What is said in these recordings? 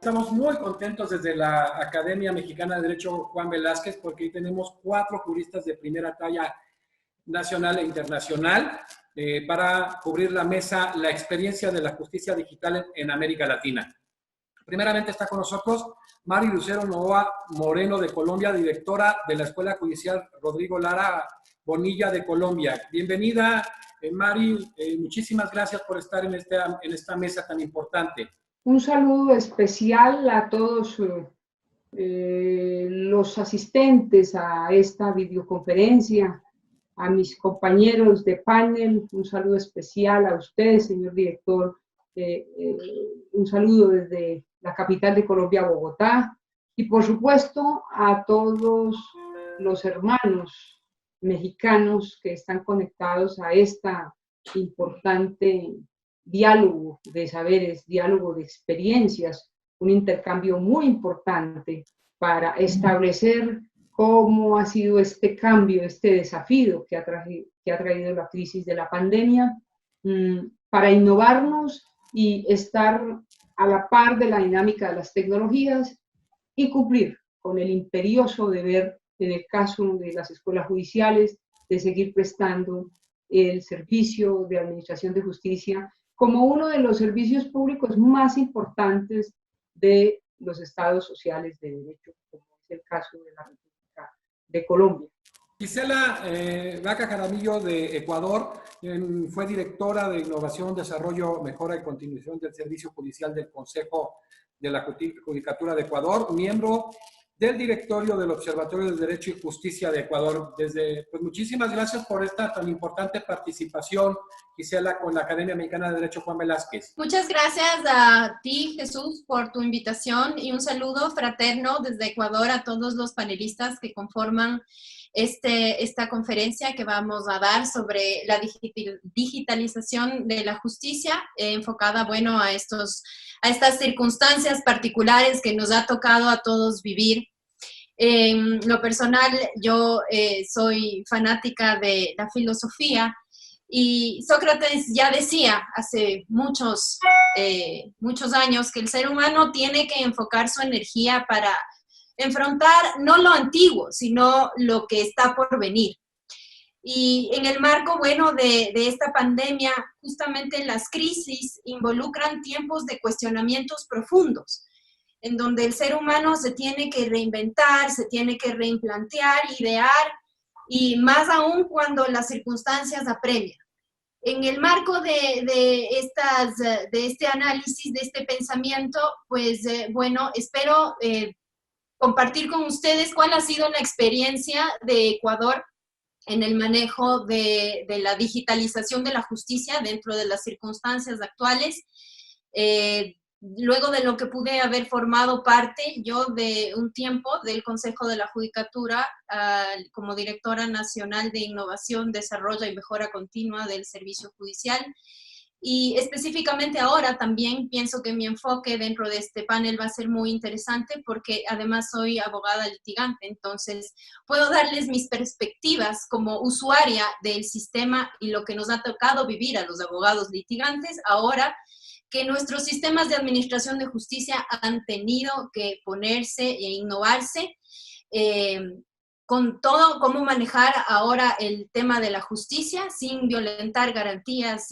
Estamos muy contentos desde la Academia Mexicana de Derecho Juan Velázquez porque tenemos 4 juristas de primera talla nacional e internacional para cubrir la mesa la experiencia de la justicia digital en América Latina. Primeramente está con nosotros Mari Lucero Novoa Moreno de Colombia, directora de la Escuela Judicial Rodrigo Lara Bonilla de Colombia. Bienvenida, Mari, muchísimas gracias por estar en esta mesa tan importante. Un saludo especial a todos los asistentes a esta videoconferencia, a mis compañeros de panel, un saludo especial a usted, señor director, un saludo desde la capital de Colombia, Bogotá, y por supuesto a todos los hermanos mexicanos que están conectados a esta importante diálogo de saberes, diálogo de experiencias, un intercambio muy importante para establecer cómo ha sido este cambio, este desafío que ha traído la crisis de la pandemia, para innovarnos y estar a la par de la dinámica de las tecnologías y cumplir con el imperioso deber, en el caso de las escuelas judiciales, de seguir prestando el servicio de administración de justicia como uno de los servicios públicos más importantes de los estados sociales de derecho, como es el caso de la República de Colombia. Gisela Vaca Jaramillo de Ecuador fue directora de Innovación, Desarrollo, Mejora y Continuación del Servicio Judicial del Consejo de la Judicatura de Ecuador, miembro del directorio del Observatorio de Derecho y Justicia de Ecuador. Pues muchísimas gracias por esta tan importante participación, Gisela, con la Academia Mexicana de Derecho Juan Velázquez. Muchas gracias a ti, Jesús, por tu invitación y un saludo fraterno desde Ecuador a todos los panelistas que conforman esta conferencia que vamos a dar sobre la digitalización de la justicia, enfocada, bueno, a estas circunstancias particulares que nos ha tocado a todos vivir. En lo personal, yo soy fanática de la filosofía y Sócrates ya decía hace muchos años que el ser humano tiene que enfocar su energía para enfrentar no lo antiguo, sino lo que está por venir. Y en el marco, bueno, de esta pandemia, justamente las crisis involucran tiempos de cuestionamientos profundos, en donde el ser humano se tiene que reinventar, se tiene que reimplantear, idear, y más aún cuando las circunstancias apremian. En el marco de este análisis, de este pensamiento, pues bueno, espero compartir con ustedes cuál ha sido la experiencia de Ecuador en el manejo de la digitalización de la justicia dentro de las circunstancias actuales. Luego de lo que pude haber formado parte yo de un tiempo del Consejo de la Judicatura como directora nacional de Innovación, Desarrollo y Mejora Continua del Servicio Judicial. Y específicamente ahora también pienso que mi enfoque dentro de este panel va a ser muy interesante porque además soy abogada litigante, entonces puedo darles mis perspectivas como usuaria del sistema y lo que nos ha tocado vivir a los abogados litigantes ahora que nuestros sistemas de administración de justicia han tenido que ponerse e innovarse con todo, cómo manejar ahora el tema de la justicia sin violentar garantías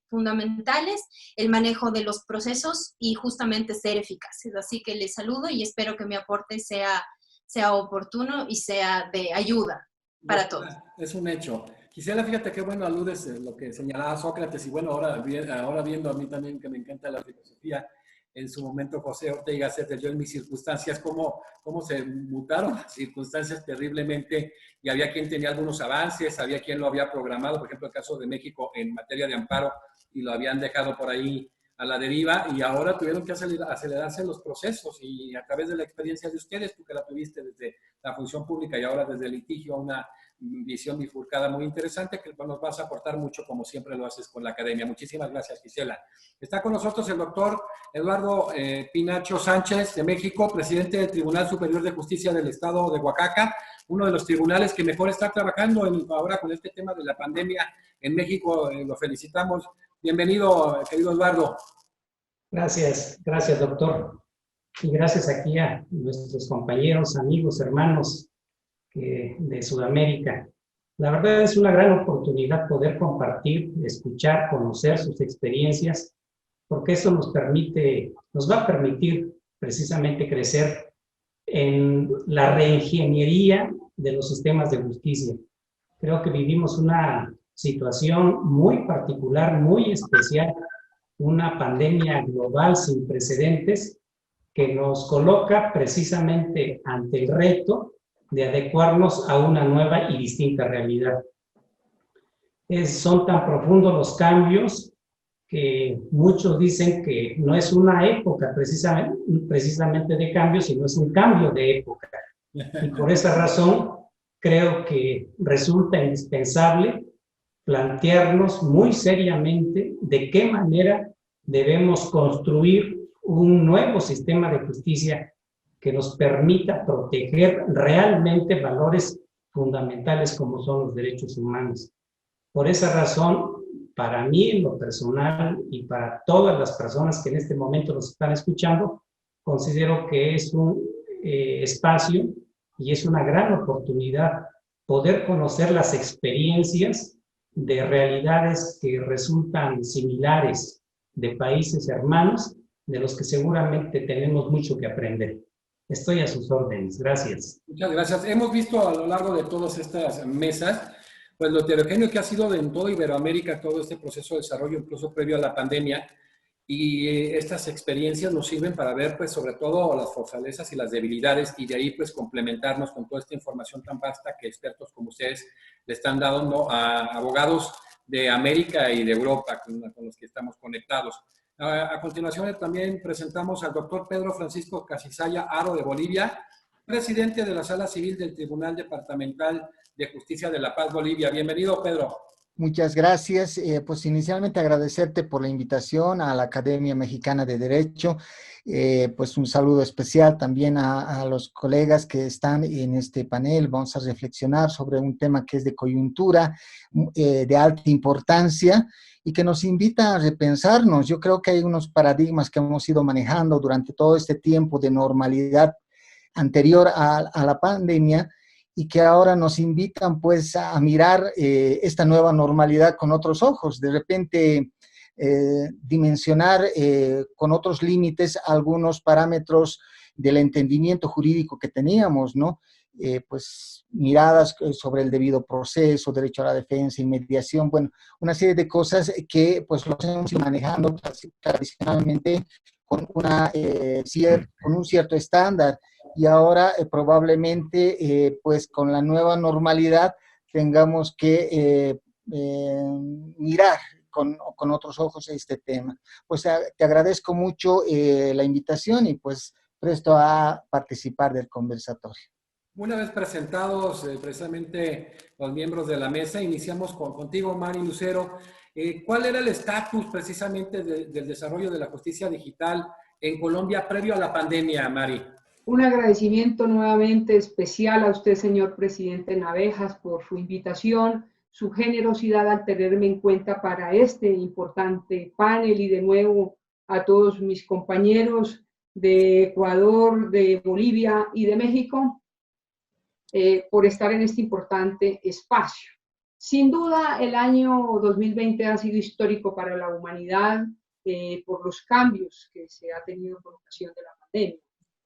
fundamentales, el manejo de los procesos y justamente ser eficaces. Así que les saludo y espero que mi aporte sea oportuno y sea de ayuda para todos. Es un hecho. Gisela, fíjate qué bueno aludes a lo que señalaba Sócrates y bueno, ahora viendo a mí también que me encanta la filosofía, en su momento José Ortega Gasset, yo en mis circunstancias, cómo se mutaron las circunstancias terriblemente y había quien tenía algunos avances, había quien lo había programado, por ejemplo el caso de México en materia de amparo y lo habían dejado por ahí a la deriva y ahora tuvieron que acelerarse los procesos y a través de la experiencia de ustedes, tú que la tuviste desde la función pública y ahora desde el litigio, una visión bifurcada muy interesante que nos vas a aportar mucho como siempre lo haces con la academia. Muchísimas gracias, Gisela. Está con nosotros el doctor Eduardo Pinacho Sánchez de México, presidente del Tribunal Superior de Justicia del Estado de Oaxaca, uno de los tribunales que mejor está trabajando ahora con este tema de la pandemia en México. Lo felicitamos. Bienvenido, querido Eduardo. Gracias, doctor. y gracias aquí a nuestros compañeros, amigos, hermanos de Sudamérica. La verdad es una gran oportunidad poder compartir, escuchar, conocer sus experiencias, porque eso nos va a permitir precisamente crecer en la reingeniería de los sistemas de justicia. Creo que vivimos una situación muy particular, muy especial, una pandemia global sin precedentes que nos coloca precisamente ante el reto de adecuarnos a una nueva y distinta realidad. Son tan profundos los cambios que muchos dicen que no es una época precisamente de cambio, sino es un cambio de época. Y por esa razón creo que resulta indispensable plantearnos muy seriamente de qué manera debemos construir un nuevo sistema de justicia que nos permita proteger realmente valores fundamentales como son los derechos humanos. Por esa razón, para mí en lo personal y para todas las personas que en este momento nos están escuchando, considero que es un espacio y es una gran oportunidad poder conocer las experiencias de realidades que resultan similares de países hermanos, de los que seguramente tenemos mucho que aprender. Estoy a sus órdenes. Gracias. Muchas gracias. Hemos visto a lo largo de todas estas mesas, pues lo heterogéneo que ha sido en toda Iberoamérica todo este proceso de desarrollo, incluso previo a la pandemia, y estas experiencias nos sirven para ver, pues, sobre todo las fortalezas y las debilidades, y de ahí, pues, complementarnos con toda esta información tan vasta que expertos como ustedes le están dando a abogados de América y de Europa, con los que estamos conectados. A continuación, también presentamos al doctor Pedro Francisco Casisaya Haro de Bolivia, presidente de la Sala Civil del Tribunal Departamental de Justicia de La Paz, Bolivia. Bienvenido, Pedro. Muchas gracias. Pues inicialmente agradecerte por la invitación a la Academia Mexicana de Derecho. Pues un saludo especial también a los colegas que están en este panel. Vamos a reflexionar sobre un tema que es de coyuntura, de alta importancia y que nos invita a repensarnos. Yo creo que hay unos paradigmas que hemos ido manejando durante todo este tiempo de normalidad anterior a la pandemia, y que ahora nos invitan pues a mirar esta nueva normalidad con otros ojos, de repente dimensionar con otros límites algunos parámetros del entendimiento jurídico que teníamos, ¿no? Pues miradas sobre el debido proceso, derecho a la defensa, inmediación, bueno, una serie de cosas que pues los hemos ido manejando tradicionalmente con un cierto estándar. Y ahora probablemente pues con la nueva normalidad tengamos que mirar con otros ojos este tema. Pues te agradezco mucho la invitación y pues presto a participar del conversatorio. Una vez presentados precisamente los miembros de la mesa, iniciamos contigo, Mari Lucero. ¿Cuál era el estatus precisamente del desarrollo de la justicia digital en Colombia previo a la pandemia, Mari? Un agradecimiento nuevamente especial a usted, señor presidente Navejas, por su invitación, su generosidad al tenerme en cuenta para este importante panel, y de nuevo a todos mis compañeros de Ecuador, de Bolivia y de México por estar en este importante espacio. Sin duda, el año 2020 ha sido histórico para la humanidad por los cambios que se ha tenido por ocasión de la pandemia.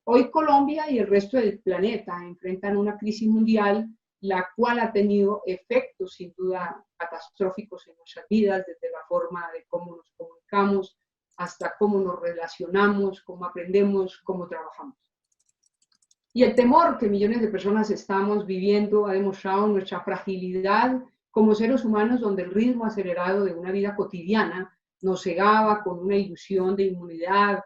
Hoy Colombia y el resto del planeta enfrentan una crisis mundial, la cual ha tenido efectos sin duda catastróficos en nuestras vidas, desde la forma de cómo nos comunicamos hasta cómo nos relacionamos, cómo aprendemos, cómo trabajamos. Y el temor que millones de personas estamos viviendo ha demostrado nuestra fragilidad como seres humanos, donde el ritmo acelerado de una vida cotidiana nos cegaba con una ilusión de inmunidad,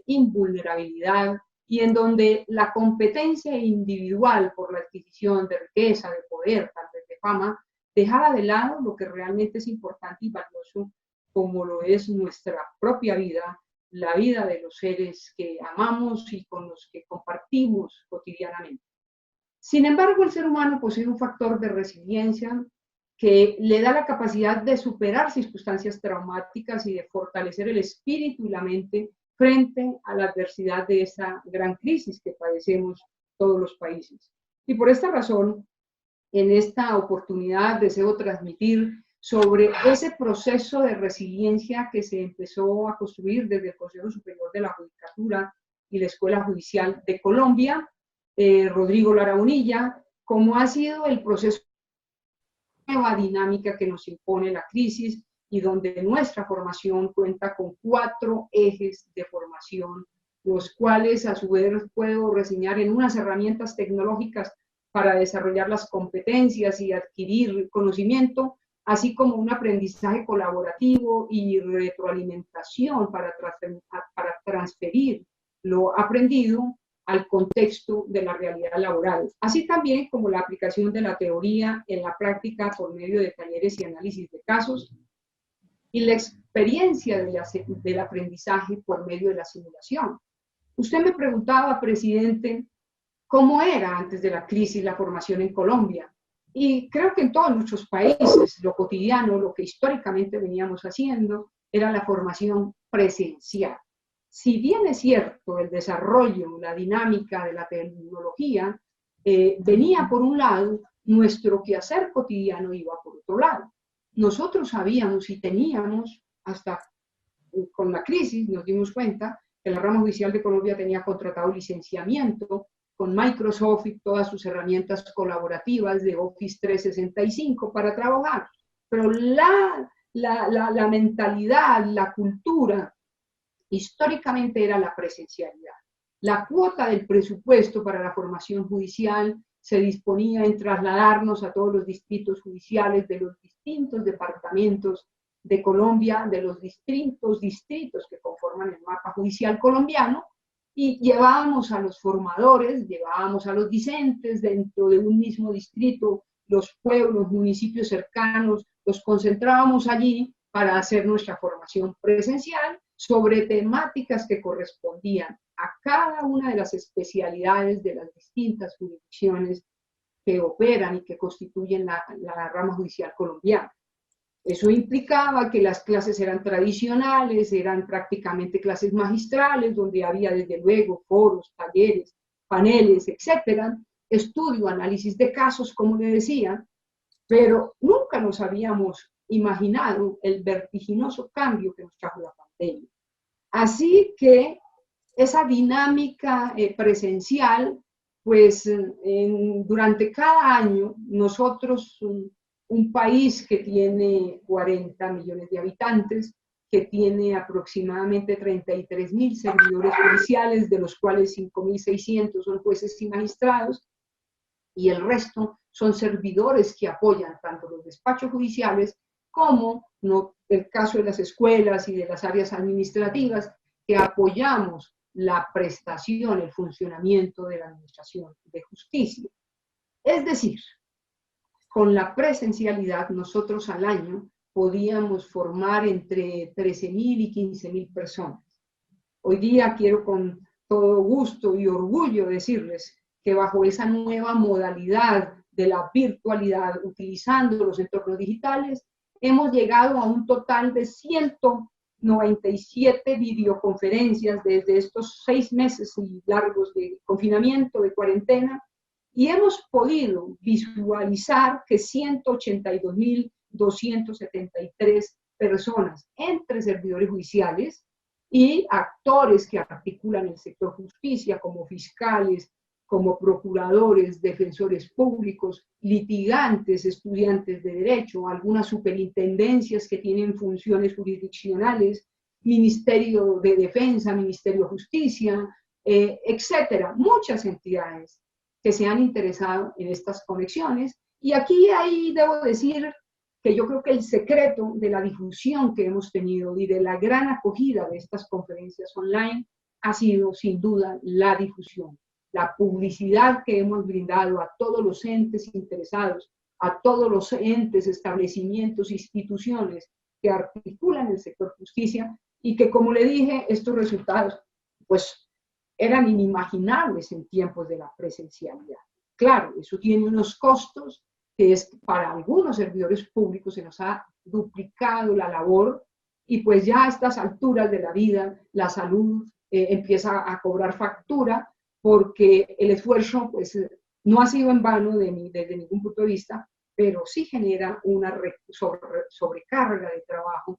invulnerabilidad, y en donde la competencia individual por la adquisición de riqueza, de poder, tal vez de fama, dejaba de lado lo que realmente es importante y valioso, como lo es nuestra propia vida, la vida de los seres que amamos y con los que compartimos cotidianamente. Sin embargo, el ser humano posee un factor de resiliencia que le da la capacidad de superar circunstancias traumáticas y de fortalecer el espíritu y la mente frente a la adversidad de esa gran crisis que padecemos todos los países. Y por esta razón, en esta oportunidad deseo transmitir sobre ese proceso de resiliencia que se empezó a construir desde el Consejo Superior de la Judicatura y la Escuela Judicial de Colombia, Rodrigo Lara Bonilla, cómo ha sido el proceso de nueva dinámica que nos impone la crisis y donde nuestra formación cuenta con 4 ejes de formación, los cuales a su vez puedo reseñar en unas herramientas tecnológicas para desarrollar las competencias y adquirir conocimiento, así como un aprendizaje colaborativo y retroalimentación para transferir lo aprendido al contexto de la realidad laboral, así también como la aplicación de la teoría en la práctica por medio de talleres y análisis de casos, y la experiencia del aprendizaje por medio de la simulación. Usted me preguntaba, presidente, cómo era antes de la crisis la formación en Colombia. Y creo que en todos nuestros países lo cotidiano, lo que históricamente veníamos haciendo, era la formación presencial. Si bien es cierto el desarrollo, la dinámica de la tecnología, venía por un lado, nuestro quehacer cotidiano iba por otro lado. Nosotros sabíamos y teníamos, hasta con la crisis nos dimos cuenta, que la rama judicial de Colombia tenía contratado licenciamiento con Microsoft y todas sus herramientas colaborativas de Office 365 para trabajar. Pero la mentalidad, la cultura, históricamente era la presencialidad. La cuota del presupuesto para la formación judicial se disponía en trasladarnos a todos los distritos judiciales de los distintos departamentos de Colombia, de los distintos distritos que conforman el mapa judicial colombiano, y llevábamos a los formadores, llevábamos a los discentes dentro de un mismo distrito, los pueblos, municipios cercanos, los concentrábamos allí para hacer nuestra formación presencial sobre temáticas que correspondían a cada una de las especialidades de las distintas jurisdicciones que operan y que constituyen la rama judicial colombiana. Eso implicaba que las clases eran tradicionales, eran prácticamente clases magistrales, donde había desde luego foros, talleres, paneles, etcétera, estudio, análisis de casos, como le decía, pero nunca nos habíamos imaginado el vertiginoso cambio que nos trajo la pandemia. Así que esa dinámica presencial, pues durante cada año nosotros, un país que tiene 40 millones de habitantes, que tiene aproximadamente 33.000 servidores judiciales, de los cuales 5.600 son jueces y magistrados, y el resto son servidores que apoyan tanto los despachos judiciales como el caso de las escuelas y de las áreas administrativas, que apoyamos la prestación, el funcionamiento de la administración de justicia. Es decir, con la presencialidad nosotros al año podíamos formar entre 13.000 y 15.000 personas. Hoy día quiero con todo gusto y orgullo decirles que bajo esa nueva modalidad de la virtualidad, utilizando los entornos digitales, hemos llegado a un total de 197 videoconferencias desde estos 6 meses largos de confinamiento, de cuarentena, y hemos podido visualizar que 182.273 personas, entre servidores judiciales y actores que articulan el sector justicia, como fiscales, como procuradores, defensores públicos, litigantes, estudiantes de derecho, algunas superintendencias que tienen funciones jurisdiccionales, Ministerio de Defensa, Ministerio de Justicia, etcétera, muchas entidades que se han interesado en estas conexiones. Y aquí ahí debo decir que yo creo que el secreto de la difusión que hemos tenido y de la gran acogida de estas conferencias online ha sido sin duda la difusión, la publicidad que hemos brindado a todos los entes interesados, a todos los entes, establecimientos, instituciones que articulan el sector justicia, y que, como le dije, estos resultados pues eran inimaginables en tiempos de la presencialidad. Claro, eso tiene unos costos, que es para algunos servidores públicos se nos ha duplicado la labor, y pues ya a estas alturas de la vida la salud empieza a cobrar factura, porque el esfuerzo pues no ha sido en vano desde ningún punto de vista, pero sí genera una sobrecarga de trabajo.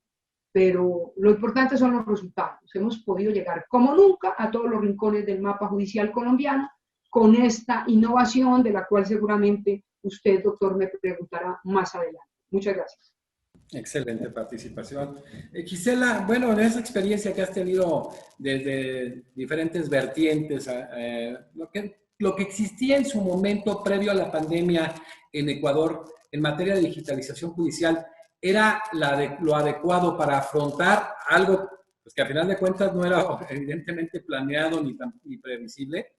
Pero lo importante son los resultados. Hemos podido llegar como nunca a todos los rincones del mapa judicial colombiano con esta innovación de la cual seguramente usted, doctor, me preguntará más adelante. Muchas gracias. Excelente participación. Gisela, bueno, en esa experiencia que has tenido desde diferentes vertientes, lo que existía en su momento previo a la pandemia en Ecuador en materia de digitalización judicial, ¿era lo adecuado para afrontar algo pues, que a final de cuentas no era evidentemente planeado ni previsible?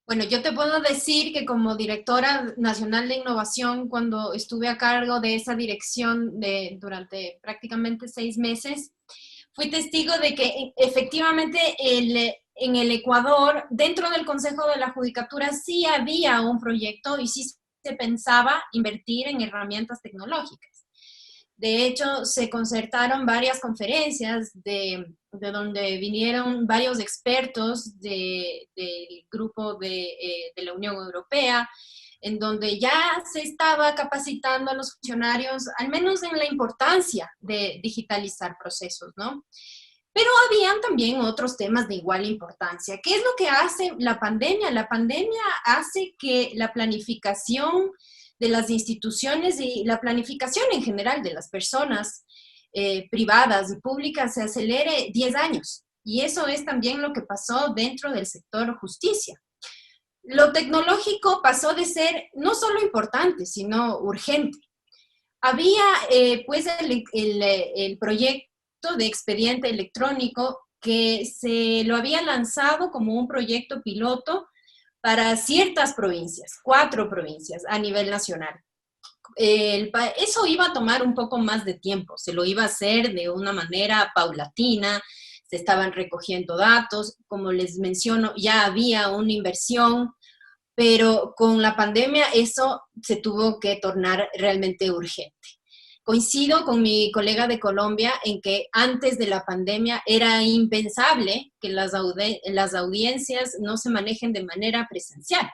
Bueno, yo te puedo decir que como directora nacional de innovación, cuando estuve a cargo de esa dirección durante prácticamente 6 meses, fui testigo de que efectivamente en el Ecuador, dentro del Consejo de la Judicatura, sí había un proyecto y sí se pensaba invertir en herramientas tecnológicas. De hecho, se concertaron varias conferencias de donde vinieron varios expertos del grupo de la Unión Europea, en donde ya se estaba capacitando a los funcionarios, al menos en la importancia de digitalizar procesos, ¿no? Pero habían también otros temas de igual importancia. ¿Qué es lo que hace la pandemia? La pandemia hace que la planificación de las instituciones y la planificación en general de las personas privadas y públicas se acelere 10 años. Y eso es también lo que pasó dentro del sector justicia. Lo tecnológico pasó de ser no solo importante, sino urgente. Había pues el proyecto de expediente electrónico que se lo había lanzado como un proyecto piloto para ciertas provincias, 4 provincias a nivel nacional. Eso iba a tomar un poco más de tiempo, se lo iba a hacer de una manera paulatina, se estaban recogiendo datos, como les menciono, ya había una inversión, pero con la pandemia eso se tuvo que tornar realmente urgente. Coincido con mi colega de Colombia en que antes de la pandemia era impensable que las audiencias no se manejen de manera presencial.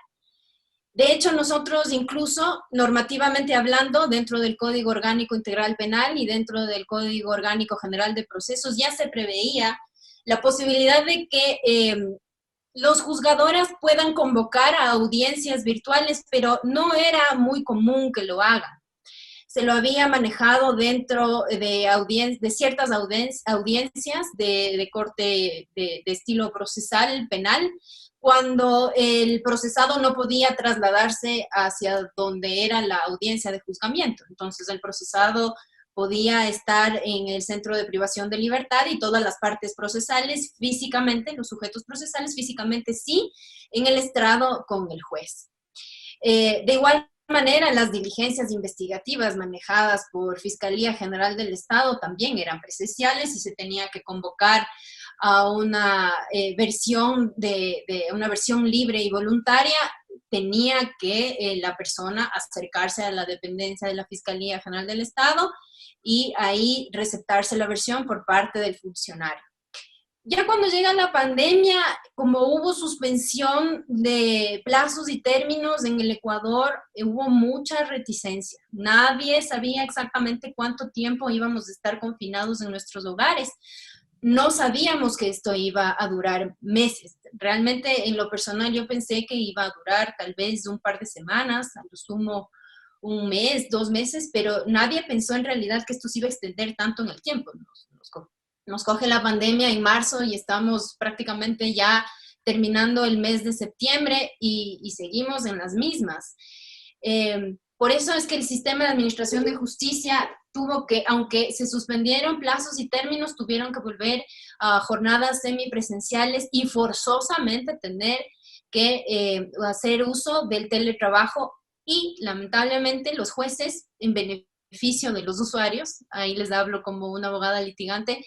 De hecho, nosotros incluso normativamente hablando, dentro del Código Orgánico Integral Penal y dentro del Código Orgánico General de Procesos, ya se preveía la posibilidad de que los juzgadores puedan convocar a audiencias virtuales, pero no era muy común que lo hagan. Se lo había manejado dentro de ciertas audiencias de corte de estilo procesal penal, cuando el procesado no podía trasladarse hacia donde era la audiencia de juzgamiento. Entonces el procesado podía estar en el centro de privación de libertad y todas las partes procesales físicamente, los sujetos procesales físicamente sí, en el estrado con el juez. De igual manera, las diligencias investigativas manejadas por Fiscalía General del Estado también eran presenciales y se tenía que convocar a una versión una versión libre y voluntaria. Tenía que la persona acercarse a la dependencia de la Fiscalía General del Estado y ahí receptarse la versión por parte del funcionario. Ya cuando llega la pandemia, como hubo suspensión de plazos y términos en el Ecuador, hubo mucha reticencia. Nadie sabía exactamente cuánto tiempo íbamos a estar confinados en nuestros hogares. No sabíamos que esto iba a durar meses. Realmente, en lo personal, yo pensé que iba a durar tal vez un par de semanas, a lo sumo 1 mes, 2 meses, pero nadie pensó en realidad que esto se iba a extender tanto en el tiempo. Nos coge la pandemia en marzo y estamos prácticamente ya terminando el mes de septiembre y seguimos en las mismas. Por eso es que el sistema de administración de justicia tuvo que, aunque se suspendieron plazos y términos, tuvieron que volver a jornadas semipresenciales y forzosamente tener que hacer uso del teletrabajo y lamentablemente los jueces, en beneficio de los usuarios, ahí les hablo como una abogada litigante,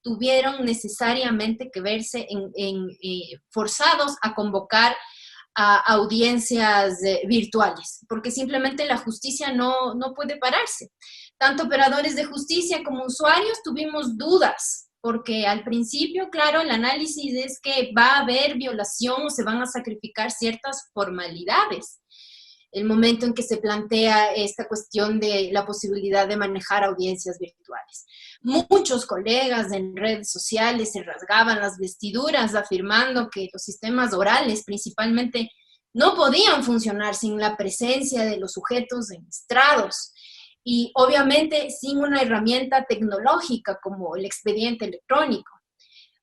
tuvieron necesariamente que verse forzados a convocar a audiencias virtuales, porque simplemente la justicia no puede pararse. tanto operadores de justicia como usuarios tuvimos dudas, porque al principio, claro, el análisis es que va a haber violación o se van a sacrificar ciertas formalidades. El momento en que se plantea esta cuestión de la posibilidad de manejar audiencias virtuales. Muchos colegas en redes sociales se rasgaban las vestiduras afirmando que los sistemas orales principalmente no podían funcionar sin la presencia de los sujetos en estrados y obviamente sin una herramienta tecnológica como el expediente electrónico.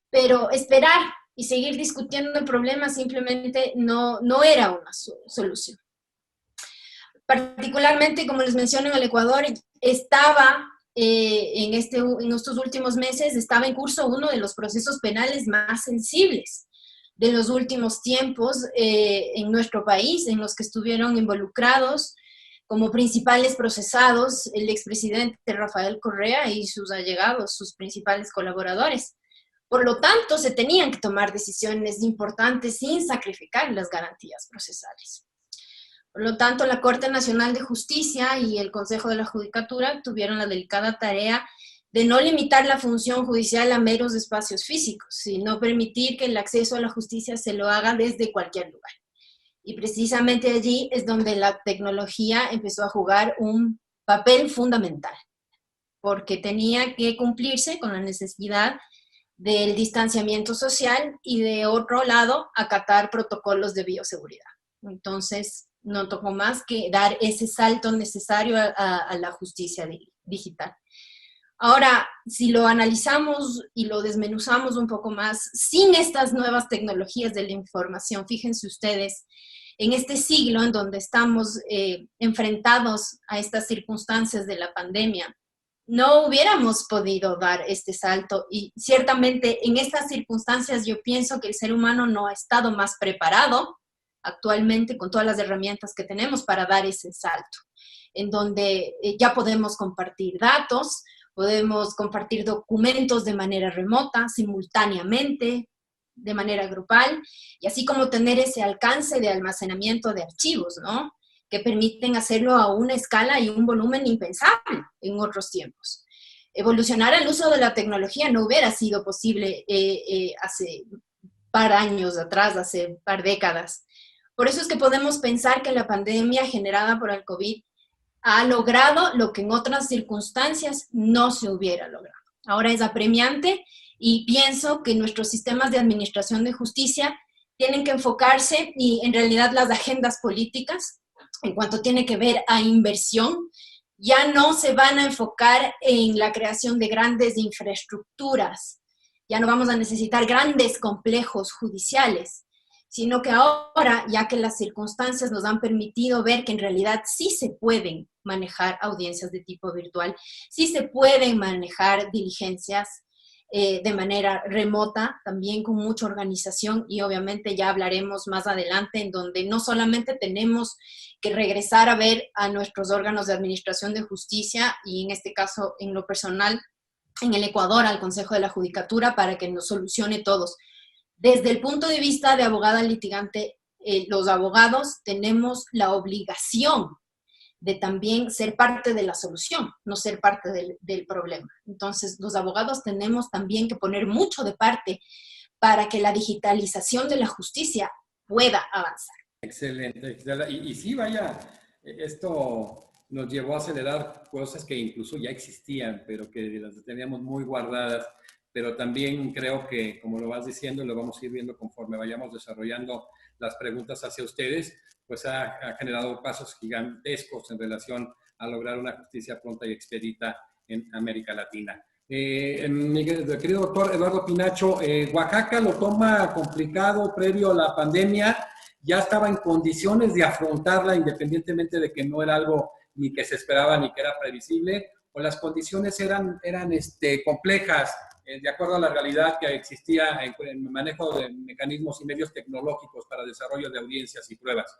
Pero esperar y seguir discutiendo el problema simplemente no era una solución. Particularmente, como les menciono, en el Ecuador estaba, en estos últimos meses, estaba en curso uno de los procesos penales más sensibles de los últimos tiempos en nuestro país, en los que estuvieron involucrados como principales procesados el expresidente Rafael Correa y sus allegados, sus principales colaboradores. Por lo tanto, se tenían que tomar decisiones importantes sin sacrificar las garantías procesales. Por lo tanto, la Corte Nacional de Justicia y el Consejo de la Judicatura tuvieron la delicada tarea de no limitar la función judicial a meros espacios físicos, sino permitir que el acceso a la justicia se lo haga desde cualquier lugar. Y precisamente allí es donde la tecnología empezó a jugar un papel fundamental, porque tenía que cumplirse con la necesidad del distanciamiento social y, de otro lado, acatar protocolos de bioseguridad. Entonces, no tocó más que dar ese salto necesario a la justicia digital. Ahora, si lo analizamos y lo desmenuzamos un poco más, sin estas nuevas tecnologías de la información, fíjense ustedes, en este siglo en donde estamos enfrentados a estas circunstancias de la pandemia, no hubiéramos podido dar este salto y ciertamente en estas circunstancias yo pienso que el ser humano no ha estado más preparado actualmente con todas las herramientas que tenemos para dar ese salto, en donde ya podemos compartir datos, podemos compartir documentos de manera remota, simultáneamente, de manera grupal, y así como tener ese alcance de almacenamiento de archivos, ¿no? Que permiten hacerlo a una escala y un volumen impensable en otros tiempos. Evolucionar el uso de la tecnología no hubiera sido posible hace par años atrás, hace par décadas. Por eso es que podemos pensar que la pandemia generada por el COVID ha logrado lo que en otras circunstancias no se hubiera logrado. Ahora es apremiante y pienso que nuestros sistemas de administración de justicia tienen que enfocarse, y en realidad las agendas políticas, en cuanto tiene que ver a inversión, ya no se van a enfocar en la creación de grandes infraestructuras, ya no vamos a necesitar grandes complejos judiciales, sino que ahora, ya que las circunstancias nos han permitido ver que en realidad sí se pueden manejar audiencias de tipo virtual, sí se pueden manejar diligencias de manera remota, también con mucha organización, y obviamente ya hablaremos más adelante en donde no solamente tenemos que regresar a ver a nuestros órganos de administración de justicia, y en este caso, en lo personal, en el Ecuador, al Consejo de la Judicatura, para que nos solucione todos. Desde el punto de vista de abogada litigante, los abogados tenemos la obligación de también ser parte de la solución, no ser parte del problema. Entonces, los abogados tenemos también que poner mucho de parte para que la digitalización de la justicia pueda avanzar. Excelente. Y sí, vaya, esto nos llevó a acelerar cosas que incluso ya existían, pero que las teníamos muy guardadas. Pero también creo que, como lo vas diciendo, lo vamos a ir viendo conforme vayamos desarrollando las preguntas hacia ustedes, pues ha generado pasos gigantescos en relación a lograr una justicia pronta y expedita en América Latina. Mi querido doctor Eduardo Pinacho, Oaxaca lo toma complicado previo a la pandemia, ya estaba en condiciones de afrontarla independientemente de que no era algo ni que se esperaba ni que era previsible, o las condiciones eran complejas, de acuerdo a la realidad que existía en el manejo de mecanismos y medios tecnológicos para desarrollo de audiencias y pruebas.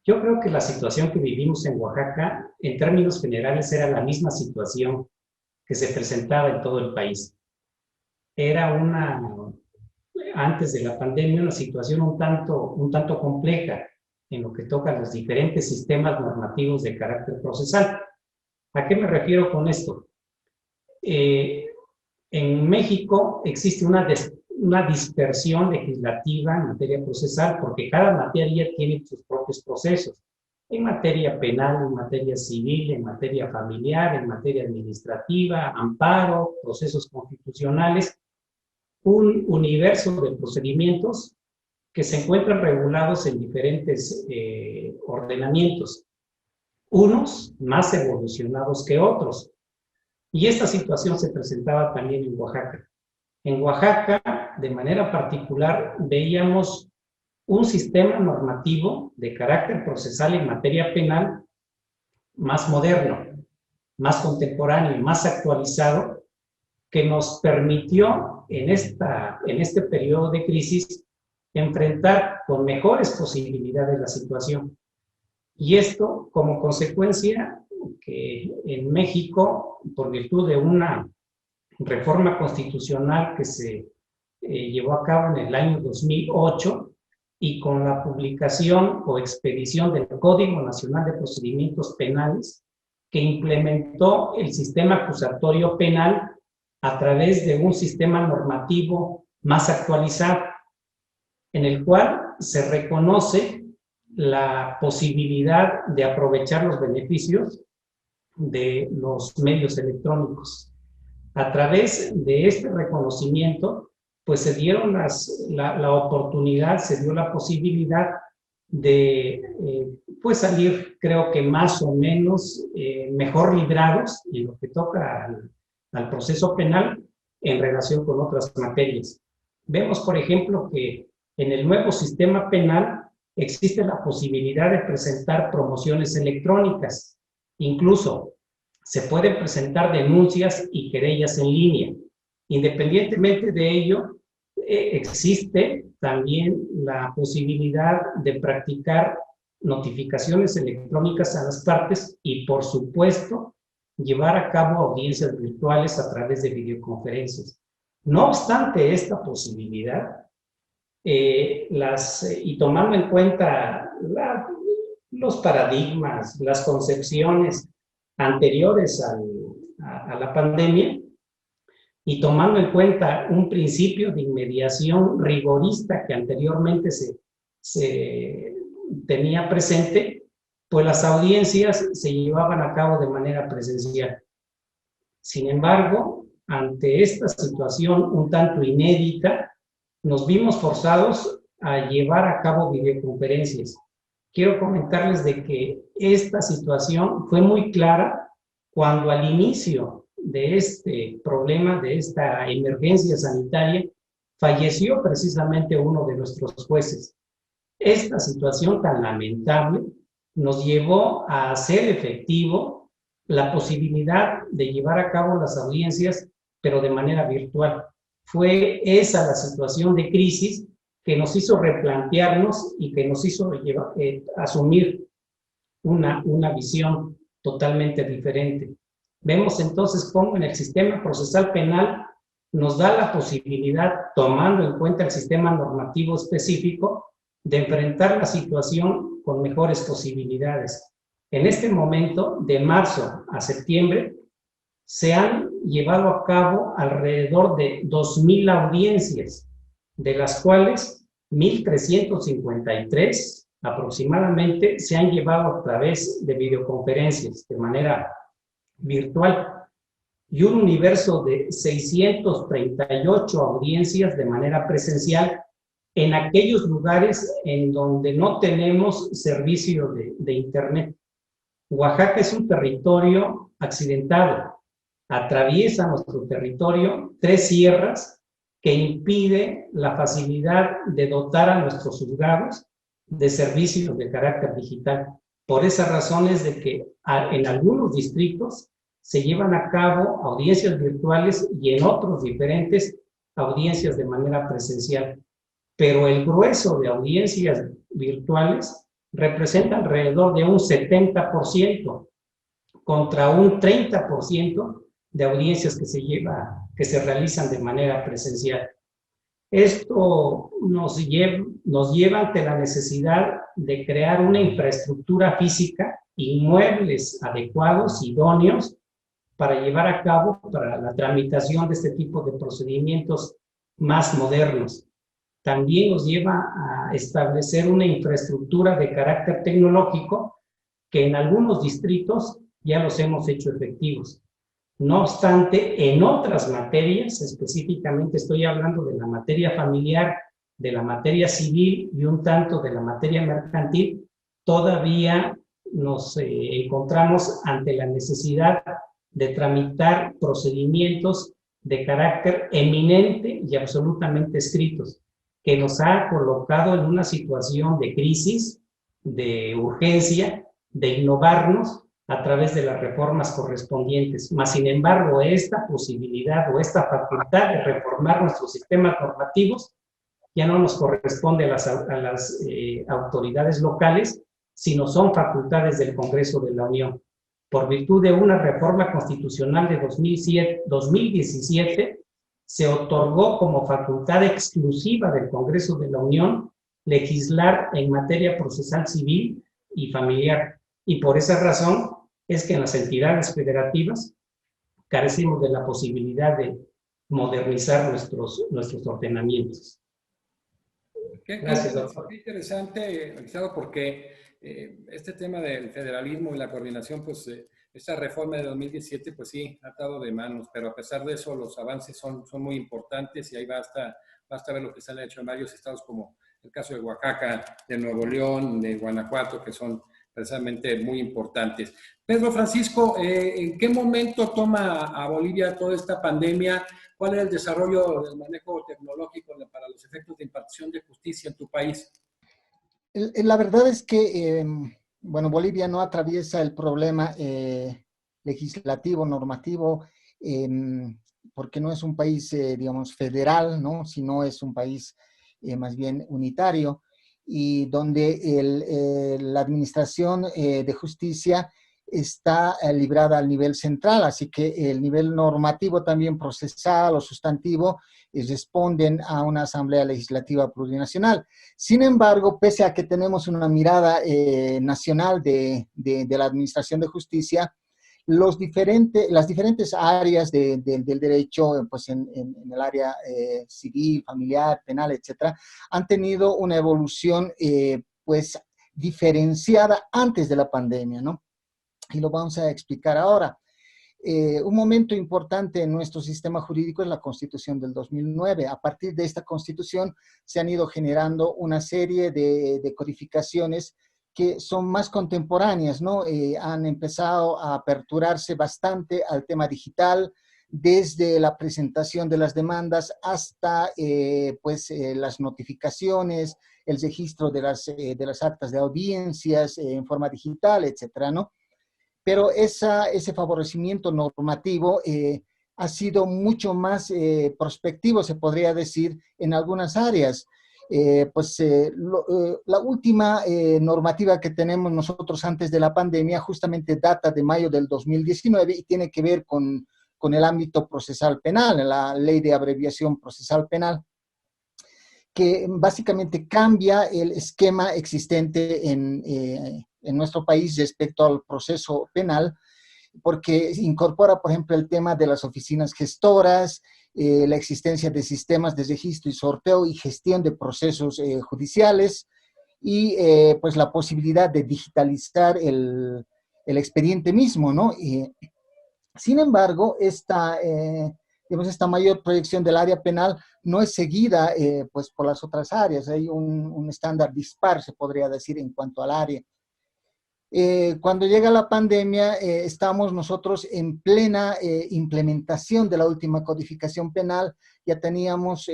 Yo creo que la situación que vivimos en Oaxaca, en términos generales, era la misma situación que se presentaba en todo el país. Era antes de la pandemia, una situación un tanto compleja en lo que toca a los diferentes sistemas normativos de carácter procesal. ¿A qué me refiero con esto? En México existe una dispersión legislativa en materia procesal porque cada materia tiene sus propios procesos. En materia penal, en materia civil, en materia familiar, en materia administrativa, amparo, procesos constitucionales, un universo de procedimientos que se encuentran regulados en diferentes ordenamientos, unos más evolucionados que otros. Y esta situación se presentaba también en Oaxaca. En Oaxaca, de manera particular, veíamos un sistema normativo de carácter procesal en materia penal más moderno, más contemporáneo, más actualizado, que nos permitió en este periodo de crisis enfrentar con mejores posibilidades la situación. Y esto como consecuencia que en México, por virtud de una reforma constitucional que se llevó a cabo en el año 2008 y con la publicación o expedición del Código Nacional de Procedimientos Penales, que implementó el sistema acusatorio penal a través de un sistema normativo más actualizado, en el cual se reconoce la posibilidad de aprovechar los beneficios de los medios electrónicos. A través de este reconocimiento, pues se dieron la oportunidad, se dio la posibilidad de pues salir, creo que más o menos mejor librados en lo que toca al proceso penal en relación con otras materias. Vemos, por ejemplo, que en el nuevo sistema penal existe la posibilidad de presentar promociones electrónicas. Incluso se pueden presentar denuncias y querellas en línea. Independientemente de ello, existe también la posibilidad de practicar notificaciones electrónicas a las partes y, por supuesto, llevar a cabo audiencias virtuales a través de videoconferencias. No obstante esta posibilidad, y tomando en cuenta los paradigmas, las concepciones anteriores a la pandemia, y tomando en cuenta un principio de inmediación rigorista que anteriormente se tenía presente, pues las audiencias se llevaban a cabo de manera presencial. Sin embargo, ante esta situación un tanto inédita, nos vimos forzados a llevar a cabo videoconferencias. Quiero comentarles de que esta situación fue muy clara cuando al inicio de este problema, de esta emergencia sanitaria, falleció precisamente uno de nuestros jueces. Esta situación tan lamentable nos llevó a hacer efectivo la posibilidad de llevar a cabo las audiencias, pero de manera virtual. Fue esa la situación de crisis que nos hizo replantearnos y que nos hizo asumir una visión totalmente diferente. Vemos entonces cómo en el sistema procesal penal nos da la posibilidad, tomando en cuenta el sistema normativo específico, de enfrentar la situación con mejores posibilidades. En este momento, de marzo a septiembre, se han llevado a cabo alrededor de 2,000 audiencias, de las cuales 1,353 aproximadamente se han llevado a través de videoconferencias de manera virtual y un universo de 638 audiencias de manera presencial en aquellos lugares en donde no tenemos servicio de Internet. Oaxaca es un territorio accidentado. Atraviesa nuestro territorio 3 sierras que impide la facilidad de dotar a nuestros juzgados de servicios de carácter digital. Por esas razones de que en algunos distritos se llevan a cabo audiencias virtuales y en otros diferentes audiencias de manera presencial. Pero el grueso de audiencias virtuales representa alrededor de un 70% contra un 30% de audiencias que se realizan de manera presencial. Esto nos lleva ante la necesidad de crear una infraestructura física inmuebles adecuados, idóneos, para llevar a cabo para la tramitación de este tipo de procedimientos más modernos. También nos lleva a establecer una infraestructura de carácter tecnológico que en algunos distritos ya los hemos hecho efectivos. No obstante, en otras materias, específicamente estoy hablando de la materia familiar, de la materia civil y un tanto de la materia mercantil, todavía nos encontramos ante la necesidad de tramitar procedimientos de carácter eminente y absolutamente escritos, que nos ha colocado en una situación de crisis, de urgencia, de innovarnos a través de las reformas correspondientes. Mas, sin embargo, esta posibilidad o esta facultad de reformar nuestros sistemas normativos ya no nos corresponde a las autoridades locales, sino son facultades del Congreso de la Unión. Por virtud de una reforma constitucional de 2017, se otorgó como facultad exclusiva del Congreso de la Unión legislar en materia procesal civil y familiar. Y por esa razón es que en las entidades federativas carecemos de la posibilidad de modernizar nuestros ordenamientos. Gracias, doctor. Qué interesante, Gustavo, porque este tema del federalismo y la coordinación, pues esta reforma de 2017, pues sí, ha atado de manos, pero a pesar de eso los avances son muy importantes y ahí basta ver lo que se ha hecho en varios estados como el caso de Oaxaca, de Nuevo León, de Guanajuato, que son precisamente muy importantes. Pedro Francisco, ¿en qué momento toma a Bolivia toda esta pandemia? ¿Cuál es el desarrollo del manejo tecnológico para los efectos de impartición de justicia en tu país? La verdad es que, bueno, Bolivia no atraviesa el problema legislativo, normativo, porque no es un país, digamos, federal, ¿no? Sino es un país más bien unitario, y donde la administración de justicia está librada al nivel central, así que el nivel normativo también procesal o sustantivo responden a una asamblea legislativa plurinacional. Sin embargo, pese a que tenemos una mirada nacional de la administración de justicia, las diferentes áreas del derecho, pues en el área civil, familiar, penal, etcétera, han tenido una evolución pues diferenciada antes de la pandemia, ¿no? Y lo vamos a explicar ahora. Un momento importante en nuestro sistema jurídico es la Constitución del 2009. A partir de esta Constitución se han ido generando una serie de codificaciones que son más contemporáneas, ¿no? Han empezado a aperturarse bastante al tema digital, desde la presentación de las demandas hasta las notificaciones, el registro de las actas de audiencias en forma digital, etcétera, ¿no? Pero ese favorecimiento normativo ha sido mucho más prospectivo, se podría decir, en algunas áreas. La última normativa que tenemos nosotros antes de la pandemia justamente data de mayo del 2019 y tiene que ver con el ámbito procesal penal, la Ley de Abreviación Procesal Penal, que básicamente cambia el esquema existente en nuestro país respecto al proceso penal, porque incorpora, por ejemplo, el tema de las oficinas gestoras, la existencia de sistemas de registro y sorteo y gestión de procesos judiciales, y pues la posibilidad de digitalizar el expediente mismo, ¿no? Sin embargo, esta mayor proyección del área penal no es seguida pues por las otras áreas. Hay un estándar dispar, se podría decir, en cuanto al área. Cuando llega la pandemia, estamos nosotros en plena implementación de la última codificación penal. Ya teníamos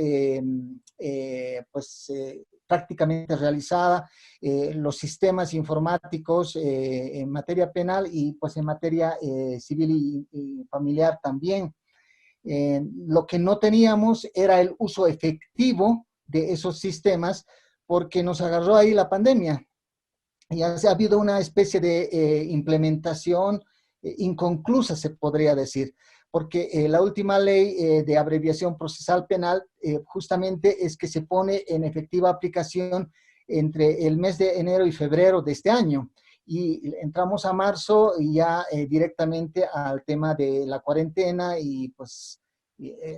prácticamente realizada los sistemas informáticos en materia penal y pues en materia civil y familiar también. Lo que no teníamos era el uso efectivo de esos sistemas porque nos agarró ahí la pandemia. Ya ha habido una especie de implementación inconclusa, se podría decir, porque la última ley de abreviación procesal penal justamente es que se pone en efectiva aplicación entre el mes de enero y febrero de este año. y entramos a marzo y ya directamente al tema de la cuarentena y pues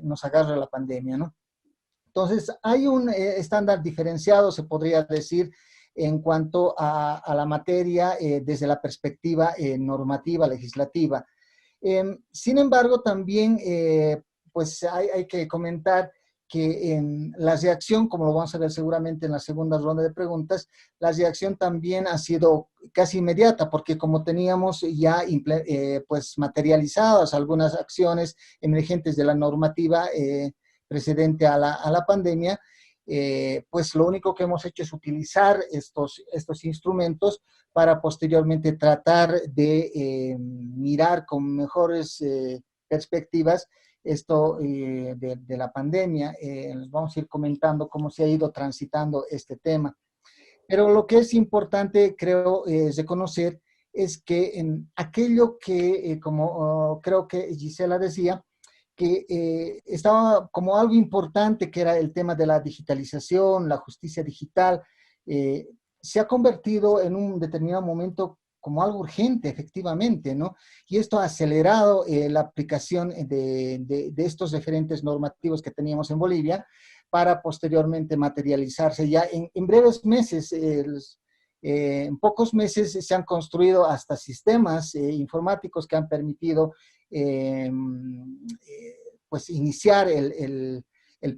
nos agarra la pandemia, ¿no? Entonces, hay un estándar diferenciado, se podría decir, en cuanto a la materia desde la perspectiva normativa, legislativa. Sin embargo, también pues hay que comentar que la reacción, como lo vamos a ver seguramente en la segunda ronda de preguntas, la reacción también ha sido casi inmediata, porque como teníamos ya pues materializadas algunas acciones emergentes de la normativa precedente a la pandemia, pues lo único que hemos hecho es utilizar estos instrumentos para posteriormente tratar de mirar con mejores perspectivas esto de la pandemia. Les vamos a ir comentando cómo se ha ido transitando este tema. Pero lo que es importante, creo, reconocer es que en aquello que, como creo que Gisela decía, que estaba como algo importante, que era el tema de la digitalización, la justicia digital, se ha convertido en un determinado momento como algo urgente, efectivamente, ¿no? Y esto ha acelerado la aplicación de estos referentes normativos que teníamos en Bolivia para posteriormente materializarse ya en breves meses. En pocos meses se han construido hasta sistemas informáticos que han permitido pues iniciar el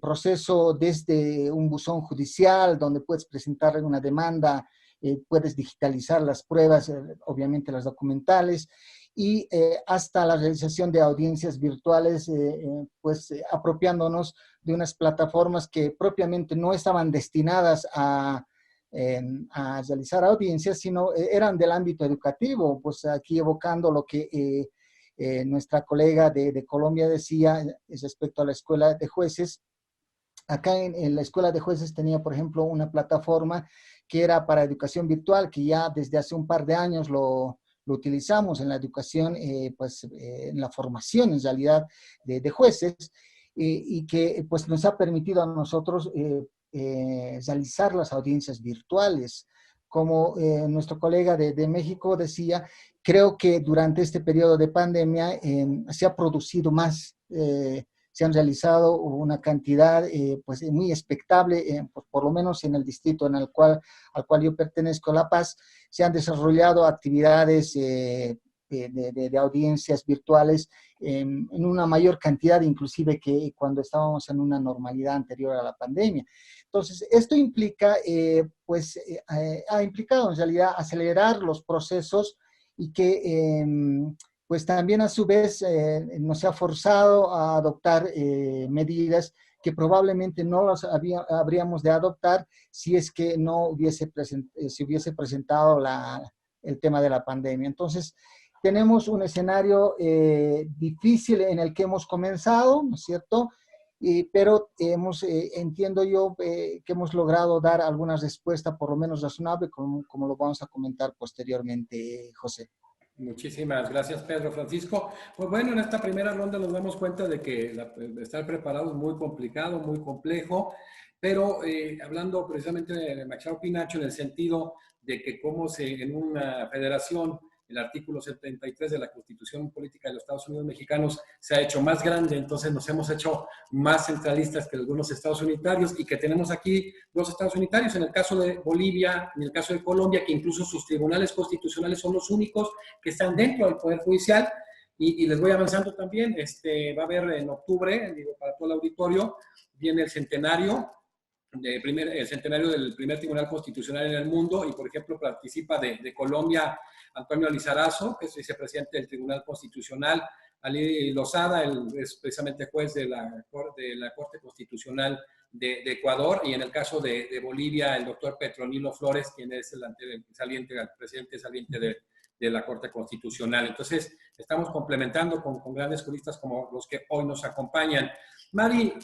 proceso desde un buzón judicial donde puedes presentar una demanda, puedes digitalizar las pruebas, obviamente las documentales, y hasta la realización de audiencias virtuales, pues apropiándonos de unas plataformas que propiamente no estaban destinadas a realizar audiencias, sino eran del ámbito educativo, pues aquí evocando lo que nuestra colega de Colombia decía respecto a la escuela de jueces. Acá en la escuela de jueces tenía, por ejemplo, una plataforma que era para educación virtual, que ya desde hace un par de años lo utilizamos en la educación, en la formación en realidad de jueces, y que pues nos ha permitido a nosotros realizar las audiencias virtuales. Como nuestro colega de México decía, creo que durante este periodo de pandemia se ha producido más, se han realizado una cantidad pues muy expectable, por lo menos en el distrito al cual yo pertenezco, La Paz, se han desarrollado actividades de audiencias virtuales en una mayor cantidad inclusive que cuando estábamos en una normalidad anterior a la pandemia. Entonces, esto implica, ha implicado en realidad acelerar los procesos y que pues también a su vez nos ha forzado a adoptar medidas que probablemente no las habríamos de adoptar si es que no se hubiese presentado el tema de la pandemia. Entonces, tenemos un escenario difícil en el que hemos comenzado, ¿no es cierto? Pero entiendo yo que hemos logrado dar alguna respuesta por lo menos razonable, como lo vamos a comentar posteriormente, José. Muchísimas gracias, Pedro Francisco. Pues bueno, en esta primera ronda nos damos cuenta de que estar preparado es muy complicado, muy complejo, pero hablando precisamente de Machado Pinacho en el sentido de que como en una federación el artículo 73 de la Constitución Política de los Estados Unidos Mexicanos se ha hecho más grande, entonces nos hemos hecho más centralistas que algunos estados unitarios y que tenemos aquí dos estados unitarios, en el caso de Bolivia, en el caso de Colombia, que incluso sus tribunales constitucionales son los únicos que están dentro del Poder Judicial. Y les voy avanzando también, va a haber en octubre, digo, para todo el auditorio, viene el centenario del primer tribunal constitucional en el mundo, y por ejemplo participa de Colombia Antonio Lizarazo, que es vicepresidente del Tribunal Constitucional, Ali Lozada, es precisamente juez de la Corte Constitucional de Ecuador, y en el caso de Bolivia, el doctor Petronilo Flores, quien es el presidente saliente de la Corte Constitucional. Entonces, estamos complementando con grandes juristas como los que hoy nos acompañan. Mari,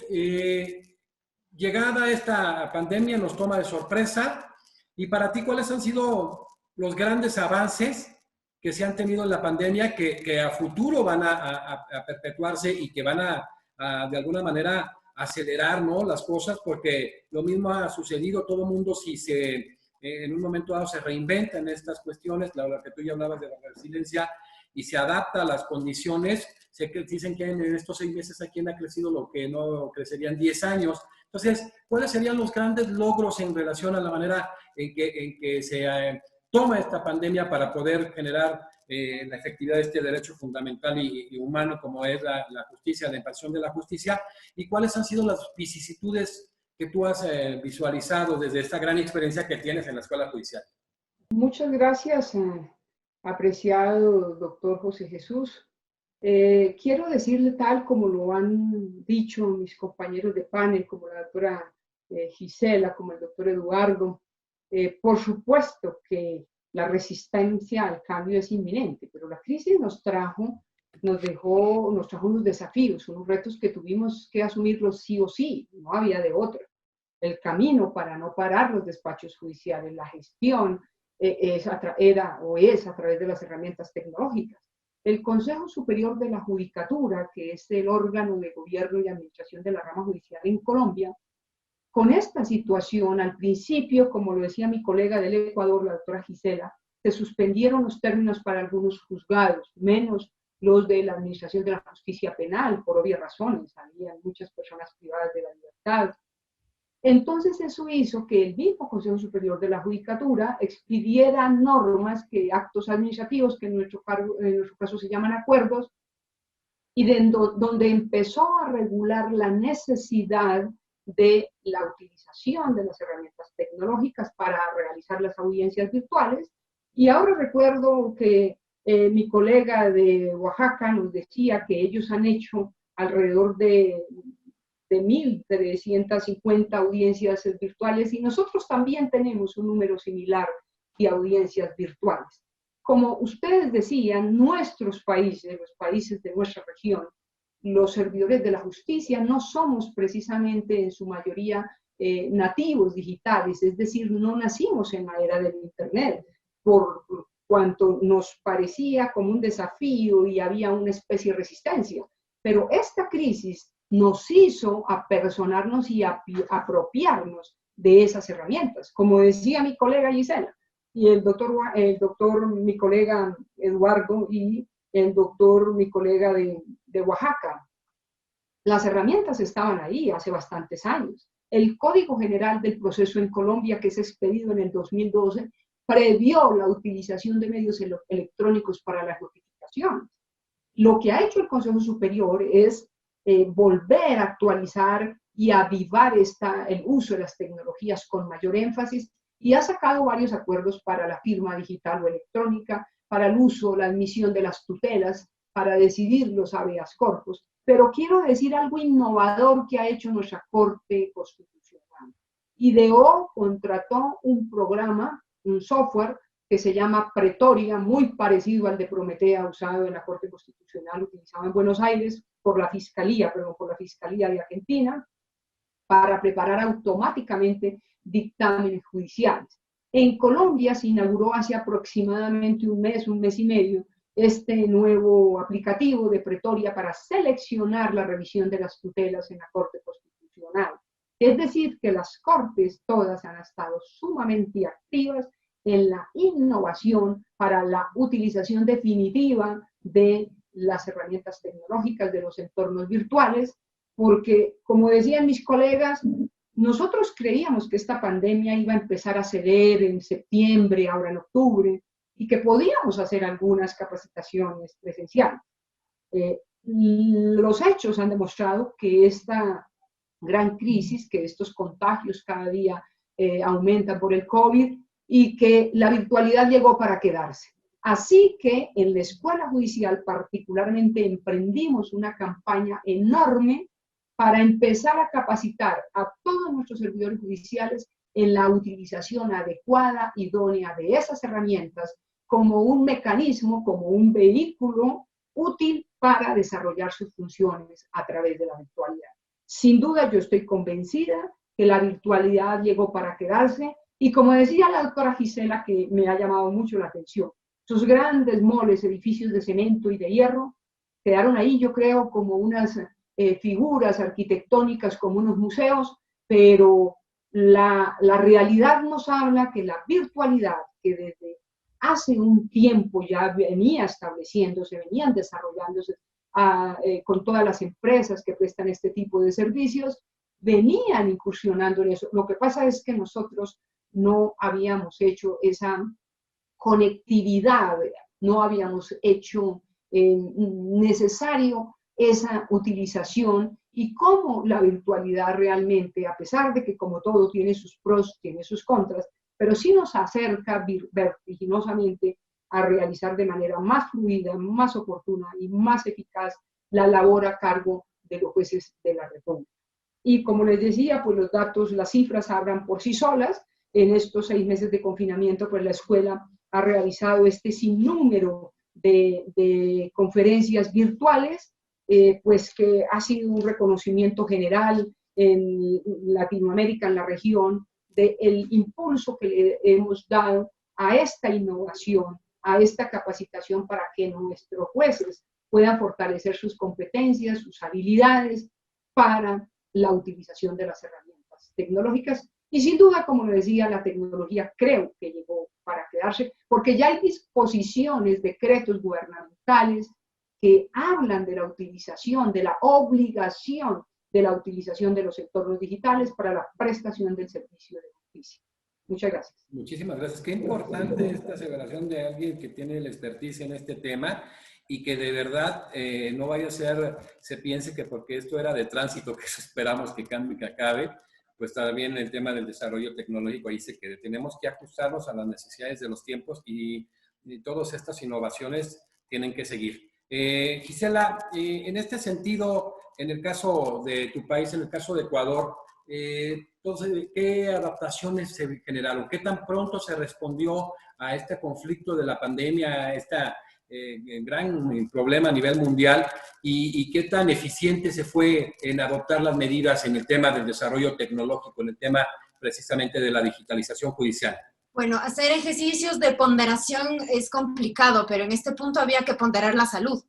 llegada esta pandemia nos toma de sorpresa, y para ti, ¿cuáles han sido los grandes avances que se han tenido en la pandemia que a futuro van a perpetuarse y que van a de alguna manera acelerar, ¿no?, las cosas? Porque lo mismo ha sucedido, todo el mundo, si se en un momento dado se reinventan estas cuestiones, lo que tú ya hablabas de la resiliencia, y se adapta a las condiciones. Sé que dicen que en estos 6 meses aquí ha crecido lo que no crecerían 10 años. Entonces, ¿cuáles serían los grandes logros en relación a la manera en que se toma esta pandemia para poder generar la efectividad de este derecho fundamental y humano como es la justicia, la impartición de la justicia? ¿Y cuáles han sido las vicisitudes que tú has visualizado desde esta gran experiencia que tienes en la escuela judicial? Muchas gracias, apreciado doctor José Jesús. Quiero decirle, tal como lo han dicho mis compañeros de panel, como la doctora Gisela, como el doctor Eduardo, por supuesto que la resistencia al cambio es inminente, pero la crisis nos trajo unos desafíos, unos retos que tuvimos que asumirlos sí o sí, no había de otra. El camino para no parar los despachos judiciales, la gestión era o es a través de las herramientas tecnológicas. El Consejo Superior de la Judicatura, que es el órgano de gobierno y administración de la rama judicial en Colombia, con esta situación, al principio, como lo decía mi colega del Ecuador, la doctora Gisela, se suspendieron los términos para algunos juzgados, menos los de la Administración de la Justicia Penal, por obvias razones. Había muchas personas privadas de la libertad. Entonces eso hizo que el mismo Consejo Superior de la Judicatura expidiera normas, actos administrativos, que en nuestro caso se llaman acuerdos, y donde empezó a regular la necesidad de la utilización de las herramientas tecnológicas para realizar las audiencias virtuales. Y ahora recuerdo que mi colega de Oaxaca nos decía que ellos han hecho alrededor de 1.350 audiencias virtuales, y nosotros también tenemos un número similar de audiencias virtuales. Como ustedes decían, nuestros países, los países de nuestra región, los servidores de la justicia no somos precisamente en su mayoría nativos digitales, es decir, no nacimos en la era del Internet, por cuanto nos parecía como un desafío y había una especie de resistencia. Pero esta crisis nos hizo apersonarnos y apropiarnos de esas herramientas. Como decía mi colega Gisela, y el doctor mi colega Eduardo, y el doctor mi colega de Oaxaca, las herramientas estaban ahí hace bastantes años. El Código General del Proceso en Colombia, que es expedido en el 2012, previó la utilización de medios electrónicos para las notificaciones. Lo que ha hecho el Consejo Superior es volver a actualizar y avivar el uso de las tecnologías con mayor énfasis, y ha sacado varios acuerdos para la firma digital o electrónica, para el uso, la admisión de las tutelas, para decidir los habeas corpus. Pero quiero decir algo innovador que ha hecho nuestra Corte Constitucional. Ideó, contrató un programa, un software que se llama Pretoria, muy parecido al de Prometea usado en la Corte Constitucional, utilizado en Buenos Aires por la Fiscalía de Argentina, para preparar automáticamente dictámenes judiciales. En Colombia se inauguró hace aproximadamente un mes y medio, este nuevo aplicativo de Pretoria para seleccionar la revisión de las tutelas en la Corte Constitucional. Es decir, que las Cortes todas han estado sumamente activas en la innovación para la utilización definitiva de las herramientas tecnológicas, de los entornos virtuales, porque, como decían mis colegas, nosotros creíamos que esta pandemia iba a empezar a ceder en septiembre, ahora en octubre, y que podíamos hacer algunas capacitaciones presenciales. Los hechos han demostrado que esta gran crisis, que estos contagios cada día aumentan por el COVID, y que la virtualidad llegó para quedarse. Así que en la Escuela Judicial particularmente emprendimos una campaña enorme para empezar a capacitar a todos nuestros servidores judiciales en la utilización adecuada, idónea de esas herramientas como un mecanismo, como un vehículo útil para desarrollar sus funciones a través de la virtualidad. Sin duda, yo estoy convencida que la virtualidad llegó para quedarse, y como decía la doctora Gisela, que me ha llamado mucho la atención, sus grandes moles, edificios de cemento y de hierro, quedaron ahí, yo creo, como unas figuras arquitectónicas, como unos museos, pero la realidad nos habla que la virtualidad, que desde hace un tiempo ya venía estableciéndose, venían desarrollándose con todas las empresas que prestan este tipo de servicios, venían incursionando en eso. Lo que pasa es que nosotros no habíamos hecho esa conectividad, no habíamos hecho necesario esa utilización, y cómo la virtualidad realmente, a pesar de que como todo tiene sus pros, tiene sus contras, pero sí nos acerca vertiginosamente a realizar de manera más fluida, más oportuna y más eficaz la labor a cargo de los jueces de la República. Y como les decía, pues los datos, las cifras hablan por sí solas. En estos 6 meses de confinamiento, pues la escuela ha realizado este sinnúmero de conferencias virtuales, pues que ha sido un reconocimiento general en Latinoamérica, en la región, del impulso que le hemos dado a esta innovación, a esta capacitación para que nuestros jueces puedan fortalecer sus competencias, sus habilidades para la utilización de las herramientas tecnológicas. Y sin duda, como le decía, la tecnología creo que llegó para quedarse, porque ya hay disposiciones, decretos gubernamentales que hablan de la utilización, de la obligación de la utilización de los entornos digitales para la prestación del servicio de justicia. Muchas gracias. Muchísimas gracias. Qué importante esta aseveración de alguien que tiene la expertise en este tema y que de verdad no vaya a ser, se piense que porque esto era de tránsito, que eso esperamos que cambie, que acabe, pues también el tema del desarrollo tecnológico ahí se quede. Tenemos que ajustarnos a las necesidades de los tiempos y todas estas innovaciones tienen que seguir. Gisela, en este sentido, en el caso de tu país, en el caso de Ecuador, entonces, ¿qué adaptaciones se generaron? ¿Qué tan pronto se respondió a este conflicto de la pandemia, a este gran problema a nivel mundial? ¿Y qué tan eficiente se fue en adoptar las medidas en el tema del desarrollo tecnológico, en el tema precisamente de la digitalización judicial? Bueno, hacer ejercicios de ponderación es complicado, pero en este punto había que ponderar la salud.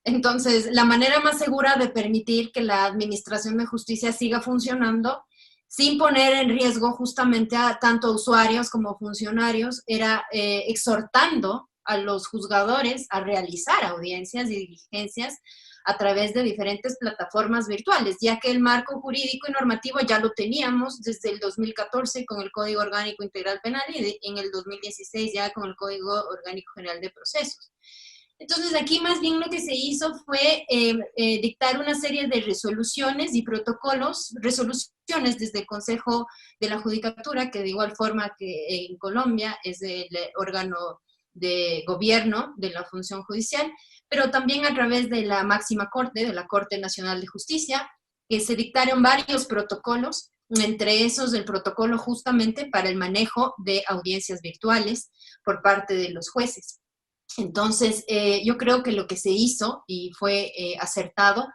Entonces, la manera más segura de permitir que la administración de justicia siga funcionando sin poner en riesgo justamente a tanto usuarios como funcionarios era exhortando a los juzgadores a realizar audiencias y diligencias a través de diferentes plataformas virtuales, ya que el marco jurídico y normativo ya lo teníamos desde el 2014 con el Código Orgánico Integral Penal y en el 2016 ya con el Código Orgánico General de Procesos. Entonces, aquí más bien lo que se hizo fue dictar una serie de resoluciones y protocolos, resoluciones desde el Consejo de la Judicatura, que de igual forma que en Colombia es el órgano de gobierno de la función judicial, pero también a través de la máxima corte, de la Corte Nacional de Justicia, que se dictaron varios protocolos, entre esos el protocolo justamente para el manejo de audiencias virtuales por parte de los jueces. Entonces, yo creo que lo que se hizo y fue acertado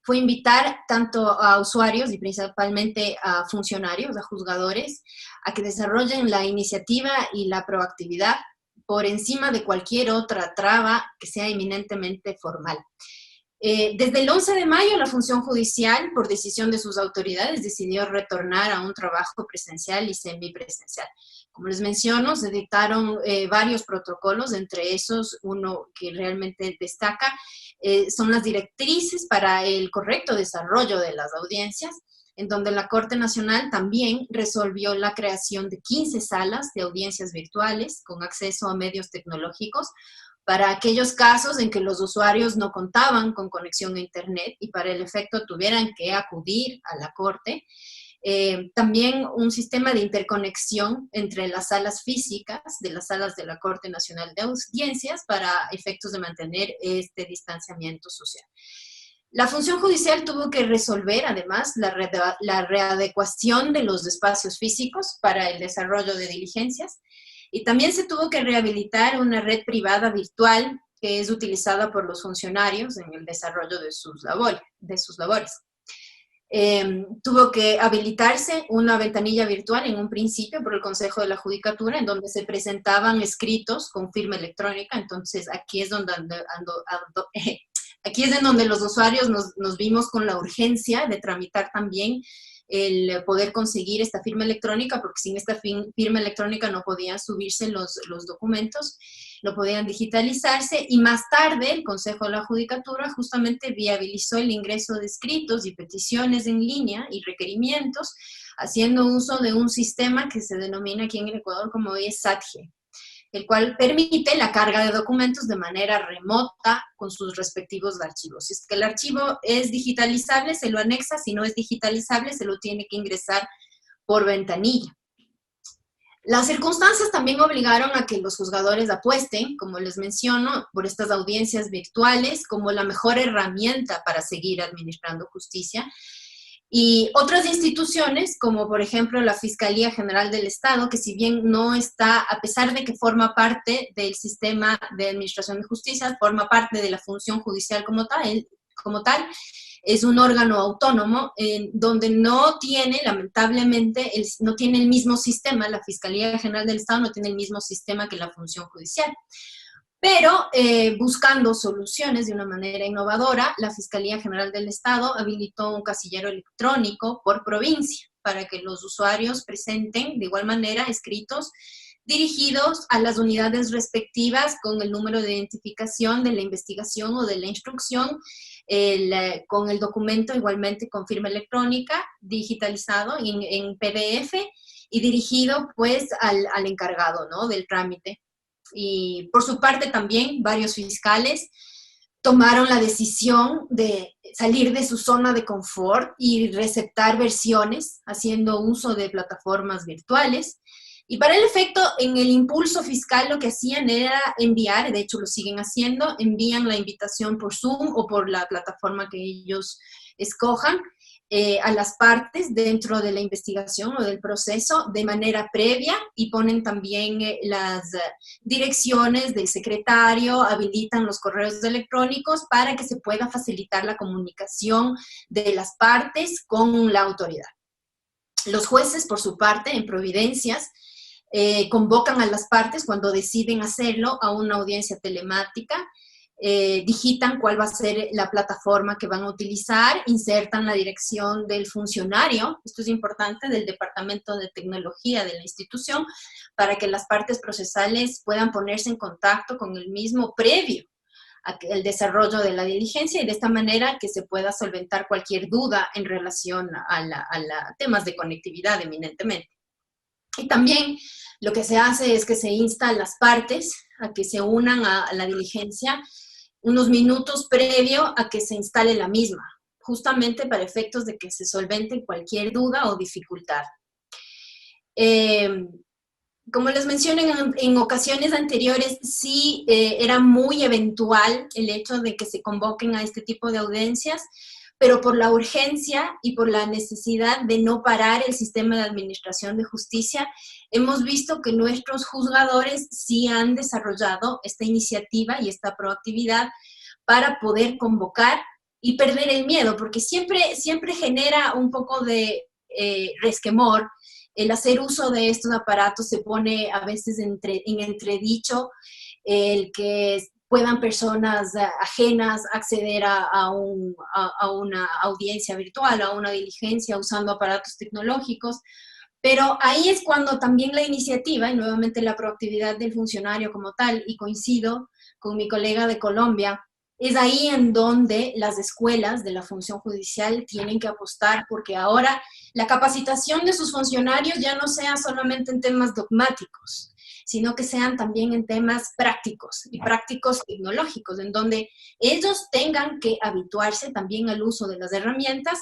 fue invitar tanto a usuarios y principalmente a funcionarios, a juzgadores, a que desarrollen la iniciativa y la proactividad por encima de cualquier otra traba que sea eminentemente formal. Desde el 11 de mayo, la función judicial, por decisión de sus autoridades, decidió retornar a un trabajo presencial y semipresencial. Como les menciono, se dictaron varios protocolos, entre esos uno que realmente destaca, son las directrices para el correcto desarrollo de las audiencias, en donde la Corte Nacional también resolvió la creación de 15 salas de audiencias virtuales con acceso a medios tecnológicos, para aquellos casos en que los usuarios no contaban con conexión a Internet y para el efecto tuvieran que acudir a la Corte. También un sistema de interconexión entre las salas físicas de las salas de la Corte Nacional de Audiencias para efectos de mantener este distanciamiento social. La función judicial tuvo que resolver, además, la readecuación de los espacios físicos para el desarrollo de diligencias. Y también se tuvo que rehabilitar una red privada virtual que es utilizada por los funcionarios en el desarrollo de sus labores. Tuvo que habilitarse una ventanilla virtual en un principio por el Consejo de la Judicatura, en donde se presentaban escritos con firma electrónica. Entonces, aquí es donde aquí es en donde los usuarios nos vimos con la urgencia de tramitar también el poder conseguir esta firma electrónica, porque sin esta firma electrónica no podían subirse los documentos, no podían digitalizarse, y más tarde el Consejo de la Judicatura justamente viabilizó el ingreso de escritos y peticiones en línea y requerimientos, haciendo uso de un sistema que se denomina aquí en el Ecuador como SATGE, el cual permite la carga de documentos de manera remota con sus respectivos archivos. Si es que el archivo es digitalizable, se lo anexa; si no es digitalizable, se lo tiene que ingresar por ventanilla. Las circunstancias también obligaron a que los juzgadores apuesten, como les menciono, por estas audiencias virtuales como la mejor herramienta para seguir administrando justicia. Y otras instituciones, como por ejemplo la Fiscalía General del Estado, que si bien no está, a pesar de que forma parte del sistema de administración de justicia, forma parte de la función judicial como tal, es un órgano autónomo donde no tiene, lamentablemente, no tiene el mismo sistema. La Fiscalía General del Estado no tiene el mismo sistema que la función judicial. Pero buscando soluciones de una manera innovadora, la Fiscalía General del Estado habilitó un casillero electrónico por provincia para que los usuarios presenten de igual manera escritos dirigidos a las unidades respectivas con el número de identificación de la investigación o de la instrucción, con el documento igualmente con firma electrónica, digitalizado en PDF y dirigido pues al encargado, ¿no?, del trámite. Y por su parte también varios fiscales tomaron la decisión de salir de su zona de confort y receptar versiones haciendo uso de plataformas virtuales. Y para el efecto, en el impulso fiscal lo que hacían era enviar, de hecho lo siguen haciendo, envían la invitación por Zoom o por la plataforma que ellos escojan a las partes dentro de la investigación o del proceso de manera previa, y ponen también las direcciones del secretario, habilitan los correos electrónicos para que se pueda facilitar la comunicación de las partes con la autoridad. Los jueces, por su parte, en providencias, convocan a las partes cuando deciden hacerlo a una audiencia telemática, digitan cuál va a ser la plataforma que van a utilizar, insertan la dirección del funcionario, esto es importante, del Departamento de Tecnología de la institución, para que las partes procesales puedan ponerse en contacto con el mismo previo al desarrollo de la diligencia, y de esta manera que se pueda solventar cualquier duda en relación a temas de conectividad eminentemente. Y también lo que se hace es que se insta a las partes a que se unan a la diligencia unos minutos previo a que se instale la misma, justamente para efectos de que se solvente cualquier duda o dificultad. Como les mencioné en ocasiones anteriores, sí era muy eventual el hecho de que se convoquen a este tipo de audiencias, pero por la urgencia y por la necesidad de no parar el sistema de administración de justicia, hemos visto que nuestros juzgadores sí han desarrollado esta iniciativa y esta proactividad para poder convocar y perder el miedo, porque siempre genera un poco de resquemor. El hacer uso de estos aparatos se pone a veces en entredicho el que puedan personas ajenas acceder a una audiencia virtual, a una diligencia usando aparatos tecnológicos. Pero ahí es cuando también la iniciativa y nuevamente la proactividad del funcionario como tal, y coincido con mi colega de Colombia, es ahí en donde las escuelas de la función judicial tienen que apostar, porque ahora la capacitación de sus funcionarios ya no sea solamente en temas dogmáticos, sino que sean también en temas prácticos y prácticos tecnológicos, en donde ellos tengan que habituarse también al uso de las herramientas.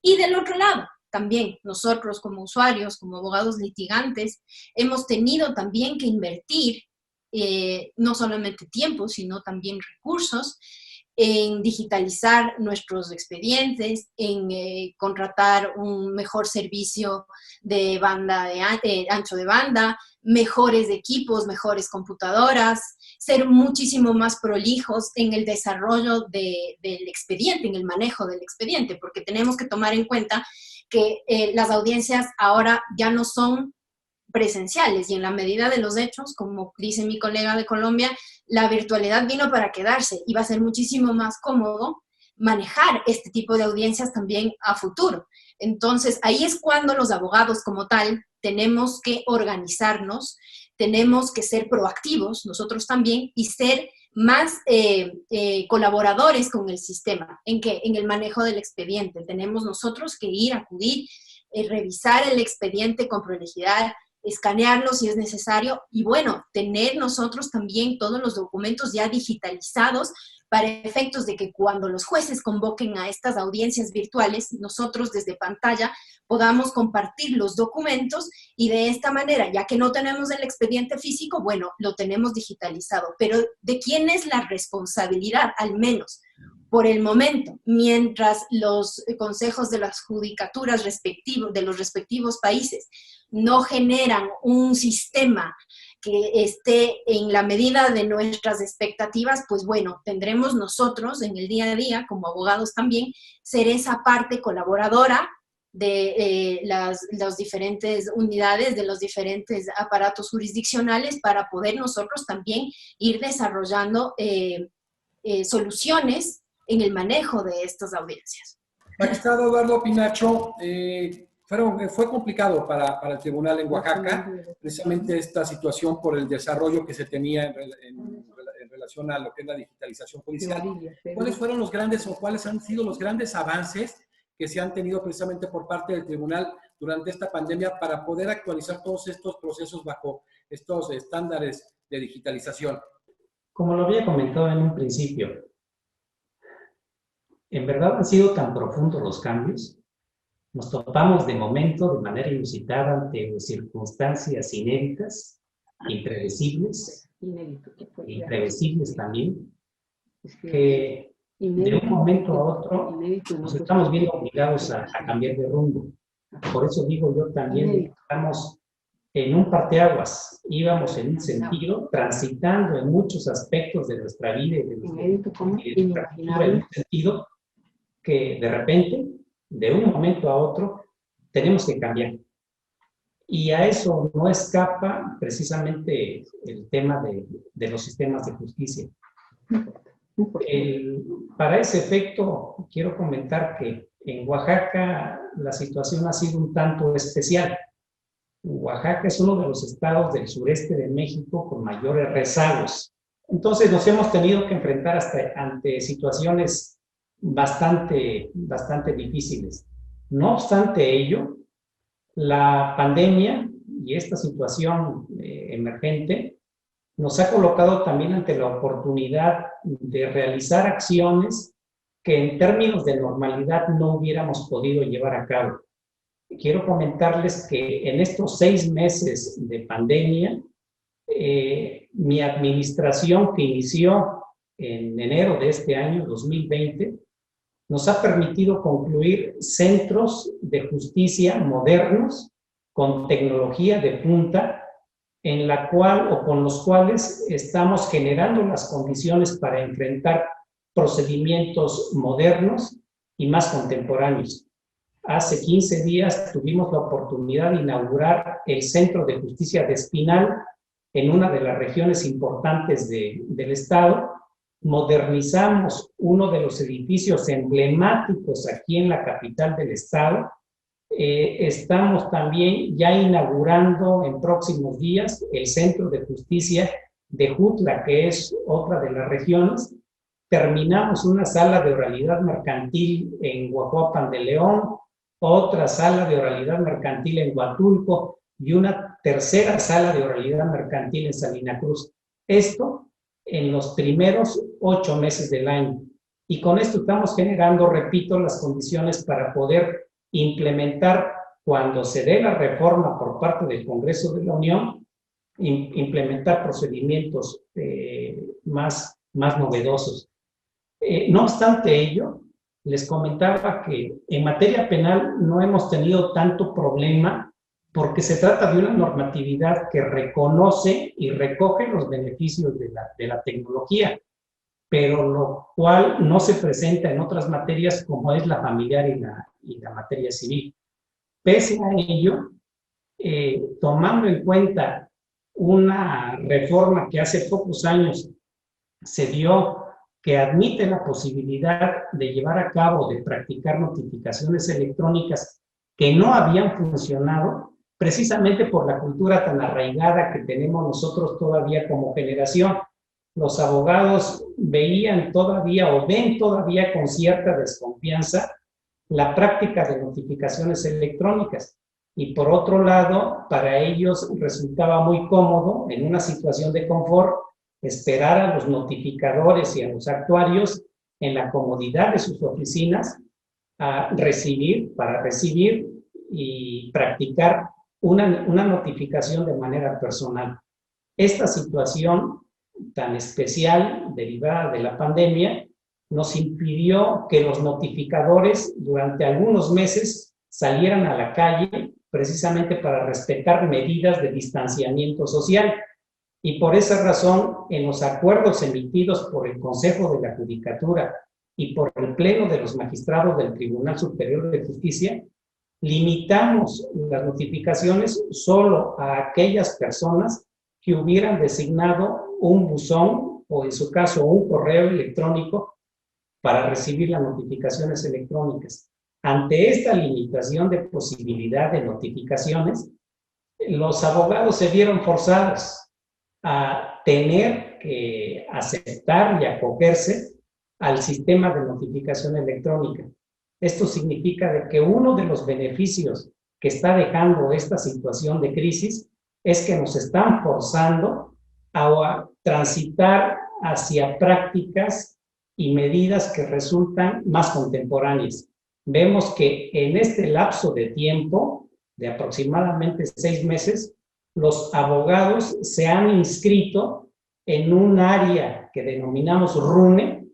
Y del otro lado, también nosotros como usuarios, como abogados litigantes, hemos tenido también que invertir no solamente tiempo, sino también recursos en digitalizar nuestros expedientes, en contratar un mejor servicio de banda ancho de banda, mejores equipos, mejores computadoras, ser muchísimo más prolijos en el desarrollo del expediente, en el manejo del expediente, porque tenemos que tomar en cuenta que las audiencias ahora ya no son presenciales, y en la medida de los hechos, como dice mi colega de Colombia, la virtualidad vino para quedarse y va a ser muchísimo más cómodo manejar este tipo de audiencias también a futuro. Entonces, ahí es cuando los abogados como tal tenemos que organizarnos, tenemos que ser proactivos nosotros también y ser más colaboradores con el sistema. ¿En qué? En el manejo del expediente. Tenemos nosotros que ir, acudir, revisar el expediente con prolijidad, escanearlo si es necesario y bueno, tener nosotros también todos los documentos ya digitalizados para efectos de que cuando los jueces convoquen a estas audiencias virtuales, nosotros desde pantalla podamos compartir los documentos y de esta manera, ya que no tenemos el expediente físico, bueno, lo tenemos digitalizado. Pero ¿de quién es la responsabilidad? Al menos por el momento, mientras los consejos de las judicaturas de los respectivos países no generan un sistema que esté en la medida de nuestras expectativas, pues bueno, tendremos nosotros en el día a día, como abogados también, ser esa parte colaboradora de las diferentes unidades, de los diferentes aparatos jurisdiccionales para poder nosotros también ir desarrollando soluciones en el manejo de estas audiencias. Magistrado Eduardo Pinacho, fue complicado para el tribunal en Oaxaca, precisamente esta situación por el desarrollo que se tenía en relación a lo que es la digitalización judicial. ¿Cuáles fueron los grandes o cuáles han sido los grandes avances que se han tenido precisamente por parte del tribunal durante esta pandemia para poder actualizar todos estos procesos bajo estos estándares de digitalización? Como lo había comentado en un principio, en verdad han sido tan profundos los cambios. Nos topamos de momento de manera inusitada ante circunstancias inéditas, impredecibles, imprevisibles también, que de un momento a otro nos estamos viendo obligados a cambiar de rumbo. Por eso digo yo también, estamos en un parteaguas, íbamos en un sentido, transitando en muchos aspectos de nuestra vida y de nuestra cultura, en un sentido que de repente, de un momento a otro, tenemos que cambiar. Y a eso no escapa precisamente el tema de los sistemas de justicia. Para ese efecto, quiero comentar que en Oaxaca la situación ha sido un tanto especial. Oaxaca es uno de los estados del sureste de México con mayores rezagos. Entonces nos hemos tenido que enfrentar ante situaciones bastante difíciles. No obstante ello, la pandemia y esta situación emergente nos ha colocado también ante la oportunidad de realizar acciones que en términos de normalidad no hubiéramos podido llevar a cabo. Quiero comentarles que en estos 6 meses de pandemia, mi administración, que inició en enero de este año, 2020, nos ha permitido concluir centros de justicia modernos con tecnología de punta, en la cual o con los cuales estamos generando las condiciones para enfrentar procedimientos modernos y más contemporáneos. Hace 15 días tuvimos la oportunidad de inaugurar el Centro de Justicia de Espinal en una de las regiones importantes del estado. Modernizamos uno de los edificios emblemáticos aquí en la capital del estado. Estamos también ya inaugurando en próximos días el Centro de Justicia de Jutla, que es otra de las regiones. Terminamos una sala de oralidad mercantil en Huajuapan de León, otra sala de oralidad mercantil en Huatulco y una tercera sala de oralidad mercantil en Salina Cruz. Esto en los primeros 8 meses del año. Y con esto estamos generando, repito, las condiciones para poder implementar, cuando se dé la reforma por parte del Congreso de la Unión, implementar procedimientos más novedosos. No obstante ello, les comentaba que en materia penal no hemos tenido tanto problema porque se trata de una normatividad que reconoce y recoge los beneficios de la tecnología, pero lo cual no se presenta en otras materias como es la familiar y la materia civil. Pese a ello, tomando en cuenta una reforma que hace pocos años se dio, que admite la posibilidad de llevar a cabo, de practicar notificaciones electrónicas que no habían funcionado, precisamente por la cultura tan arraigada que tenemos nosotros todavía como generación. Los abogados veían todavía o ven todavía con cierta desconfianza la práctica de notificaciones electrónicas. Y por otro lado, para ellos resultaba muy cómodo, en una situación de confort, esperar a los notificadores y a los actuarios en la comodidad de sus oficinas para recibir y practicar una notificación de manera personal. Esta situación tan especial derivada de la pandemia nos impidió que los notificadores durante algunos meses salieran a la calle precisamente para respetar medidas de distanciamiento social. Y por esa razón, en los acuerdos emitidos por el Consejo de la Judicatura y por el Pleno de los Magistrados del Tribunal Superior de Justicia, limitamos las notificaciones solo a aquellas personas que hubieran designado un buzón o en su caso un correo electrónico para recibir las notificaciones electrónicas. Ante esta limitación de posibilidad de notificaciones, los abogados se vieron forzados a tener que aceptar y acogerse al sistema de notificación electrónica. Esto significa de que uno de los beneficios que está dejando esta situación de crisis es que nos están forzando a transitar hacia prácticas y medidas que resultan más contemporáneas. Vemos que en este lapso de tiempo, de aproximadamente 6 meses, los abogados se han inscrito en un área que denominamos RUNE,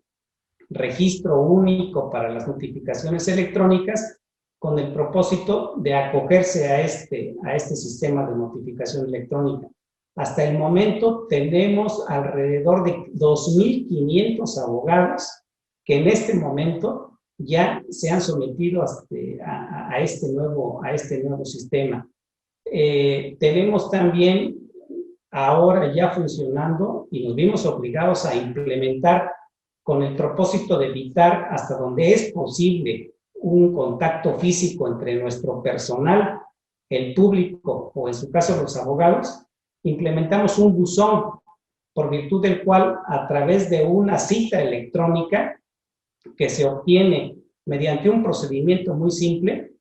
Registro Único para las Notificaciones Electrónicas, con el propósito de acogerse a este sistema de notificación electrónica. Hasta el momento tenemos alrededor de 2.500 abogados que en este momento ya se han sometido a este nuevo sistema. Tenemos también ahora ya funcionando y nos vimos obligados a implementar con el propósito de evitar hasta donde es posible un contacto físico entre nuestro personal, el público o en su caso los abogados. Implementamos un buzón por virtud del cual a través de una cita electrónica que se obtiene mediante un procedimiento muy simple,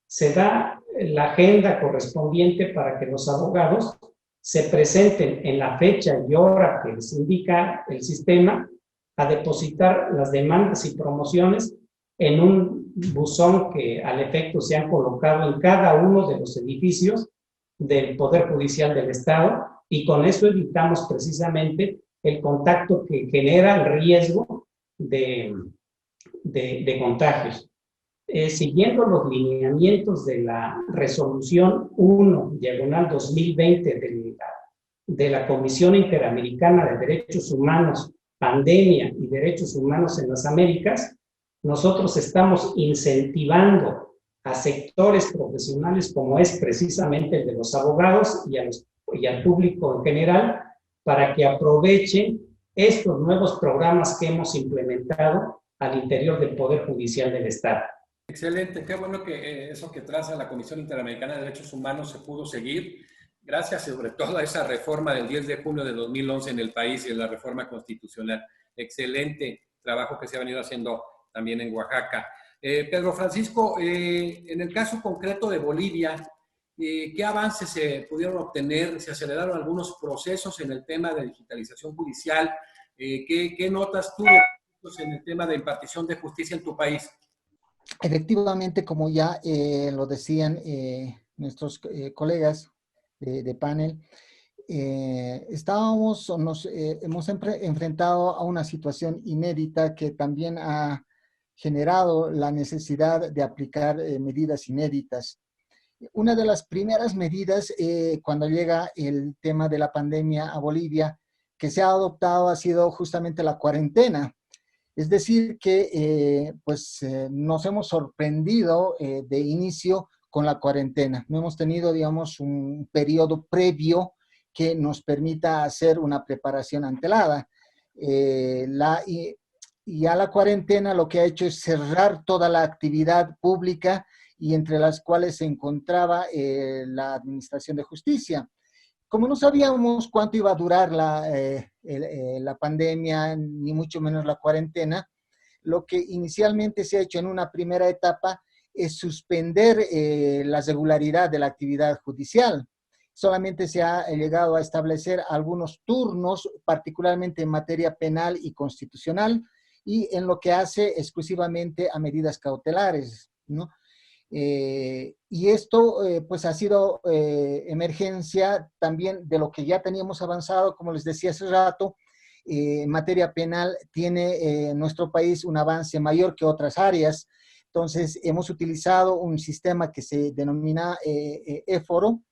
se da la agenda correspondiente para que los abogados se presenten en la fecha y hora que les indica el sistema a depositar las demandas y promociones en un buzón que al efecto se han colocado en cada uno de los edificios del Poder Judicial del Estado, y con eso evitamos precisamente el contacto que genera el riesgo de contagios. Siguiendo los lineamientos de la Resolución 1/2020 de la Comisión Interamericana de Derechos Humanos, Pandemia y Derechos Humanos en las Américas, nosotros estamos incentivando a sectores profesionales como es precisamente el de los abogados y al público en general para que aprovechen estos nuevos programas que hemos implementado al interior del Poder Judicial del Estado. Excelente, qué bueno que eso que traza la Comisión Interamericana de Derechos Humanos se pudo seguir, gracias sobre todo a esa reforma del 10 de junio de 2011 en el país y en la reforma constitucional. Excelente trabajo que se ha venido haciendo también en Oaxaca. Pedro Francisco, en el caso concreto de Bolivia, ¿qué avances se pudieron obtener? ¿Se aceleraron algunos procesos en el tema de digitalización judicial? ¿Qué notas tú en el tema de impartición de justicia en tu país? Efectivamente, como ya lo decían nuestros colegas de panel, nos hemos enfrentado a una situación inédita que también ha generado la necesidad de aplicar medidas inéditas. Una de las primeras medidas cuando llega el tema de la pandemia a Bolivia que se ha adoptado ha sido justamente la cuarentena. Es decir, que nos hemos sorprendido de inicio con la cuarentena. No hemos tenido, digamos, un periodo previo que nos permita hacer una preparación antelada. ya la cuarentena lo que ha hecho es cerrar toda la actividad pública y entre las cuales se encontraba la Administración de Justicia. Como no sabíamos cuánto iba a durar la pandemia, ni mucho menos la cuarentena, lo que inicialmente se ha hecho en una primera etapa es suspender la regularidad de la actividad judicial. Solamente se ha llegado a establecer algunos turnos, particularmente en materia penal y constitucional, y en lo que hace exclusivamente a medidas cautelares, ¿no? Y esto pues ha sido emergencia también de lo que ya teníamos avanzado, como les decía hace rato. En materia penal tiene nuestro país un avance mayor que otras áreas. Entonces hemos utilizado un sistema que se denomina éforo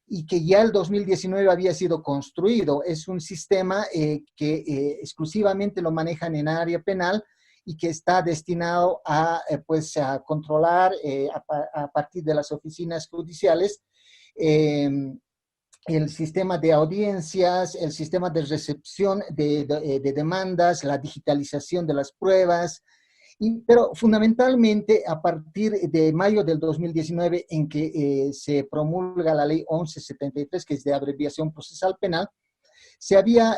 y que ya el 2019 había sido construido. Es un sistema que exclusivamente lo manejan en área penal y que está destinado a, pues, a controlar a partir de las oficinas judiciales el sistema de audiencias, el sistema de recepción de demandas, la digitalización de las pruebas, pero fundamentalmente a partir de mayo del 2019 en que se promulga la ley 1173, que es de abreviación procesal penal, se había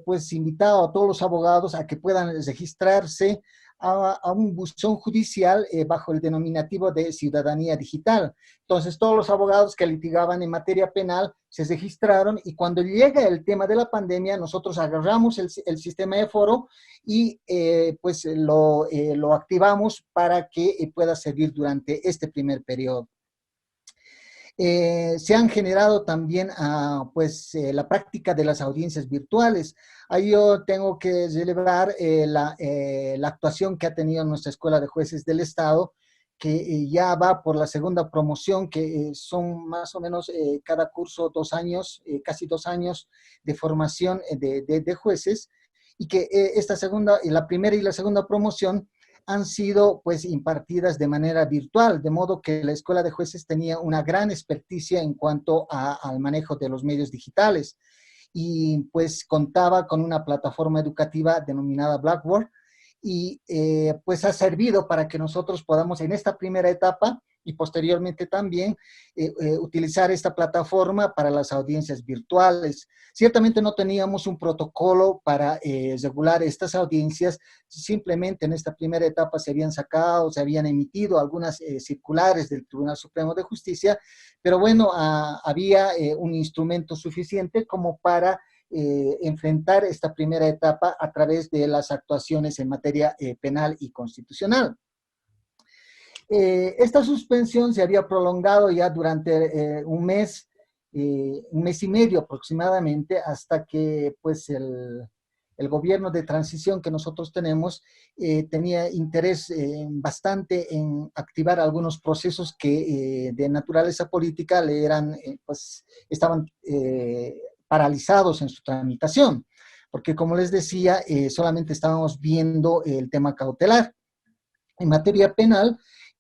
pues invitado a todos los abogados a que puedan registrarse a un buzón judicial bajo el denominativo de ciudadanía digital. Entonces todos los abogados que litigaban en materia penal se registraron y cuando llega el tema de la pandemia nosotros agarramos el sistema de foro y pues lo activamos para que pueda servir durante este primer periodo. Se han generado también pues, la práctica de las audiencias virtuales. Ahí yo tengo que celebrar la actuación que ha tenido nuestra Escuela de Jueces del Estado, que ya va por la segunda promoción, que son más o menos cada curso 2 años, casi 2 años de formación de jueces, y que esta segunda, la primera y la segunda promoción han sido pues impartidas de manera virtual, de modo que la Escuela de Jueces tenía una gran experticia en cuanto al manejo de los medios digitales y pues contaba con una plataforma educativa denominada Blackboard y pues ha servido para que nosotros podamos en esta primera etapa y posteriormente también utilizar esta plataforma para las audiencias virtuales. Ciertamente no teníamos un protocolo para regular estas audiencias, simplemente en esta primera etapa se habían sacado, se habían emitido algunas circulares del Tribunal Supremo de Justicia, pero bueno, había un instrumento suficiente como para enfrentar esta primera etapa a través de las actuaciones en materia penal y constitucional. Esta suspensión se había prolongado ya durante un mes y medio aproximadamente, hasta que pues el gobierno de transición que nosotros tenemos tenía interés bastante en activar algunos procesos que de naturaleza política le eran, pues estaban paralizados en su tramitación, porque como les decía, solamente estábamos viendo el tema cautelar en materia penal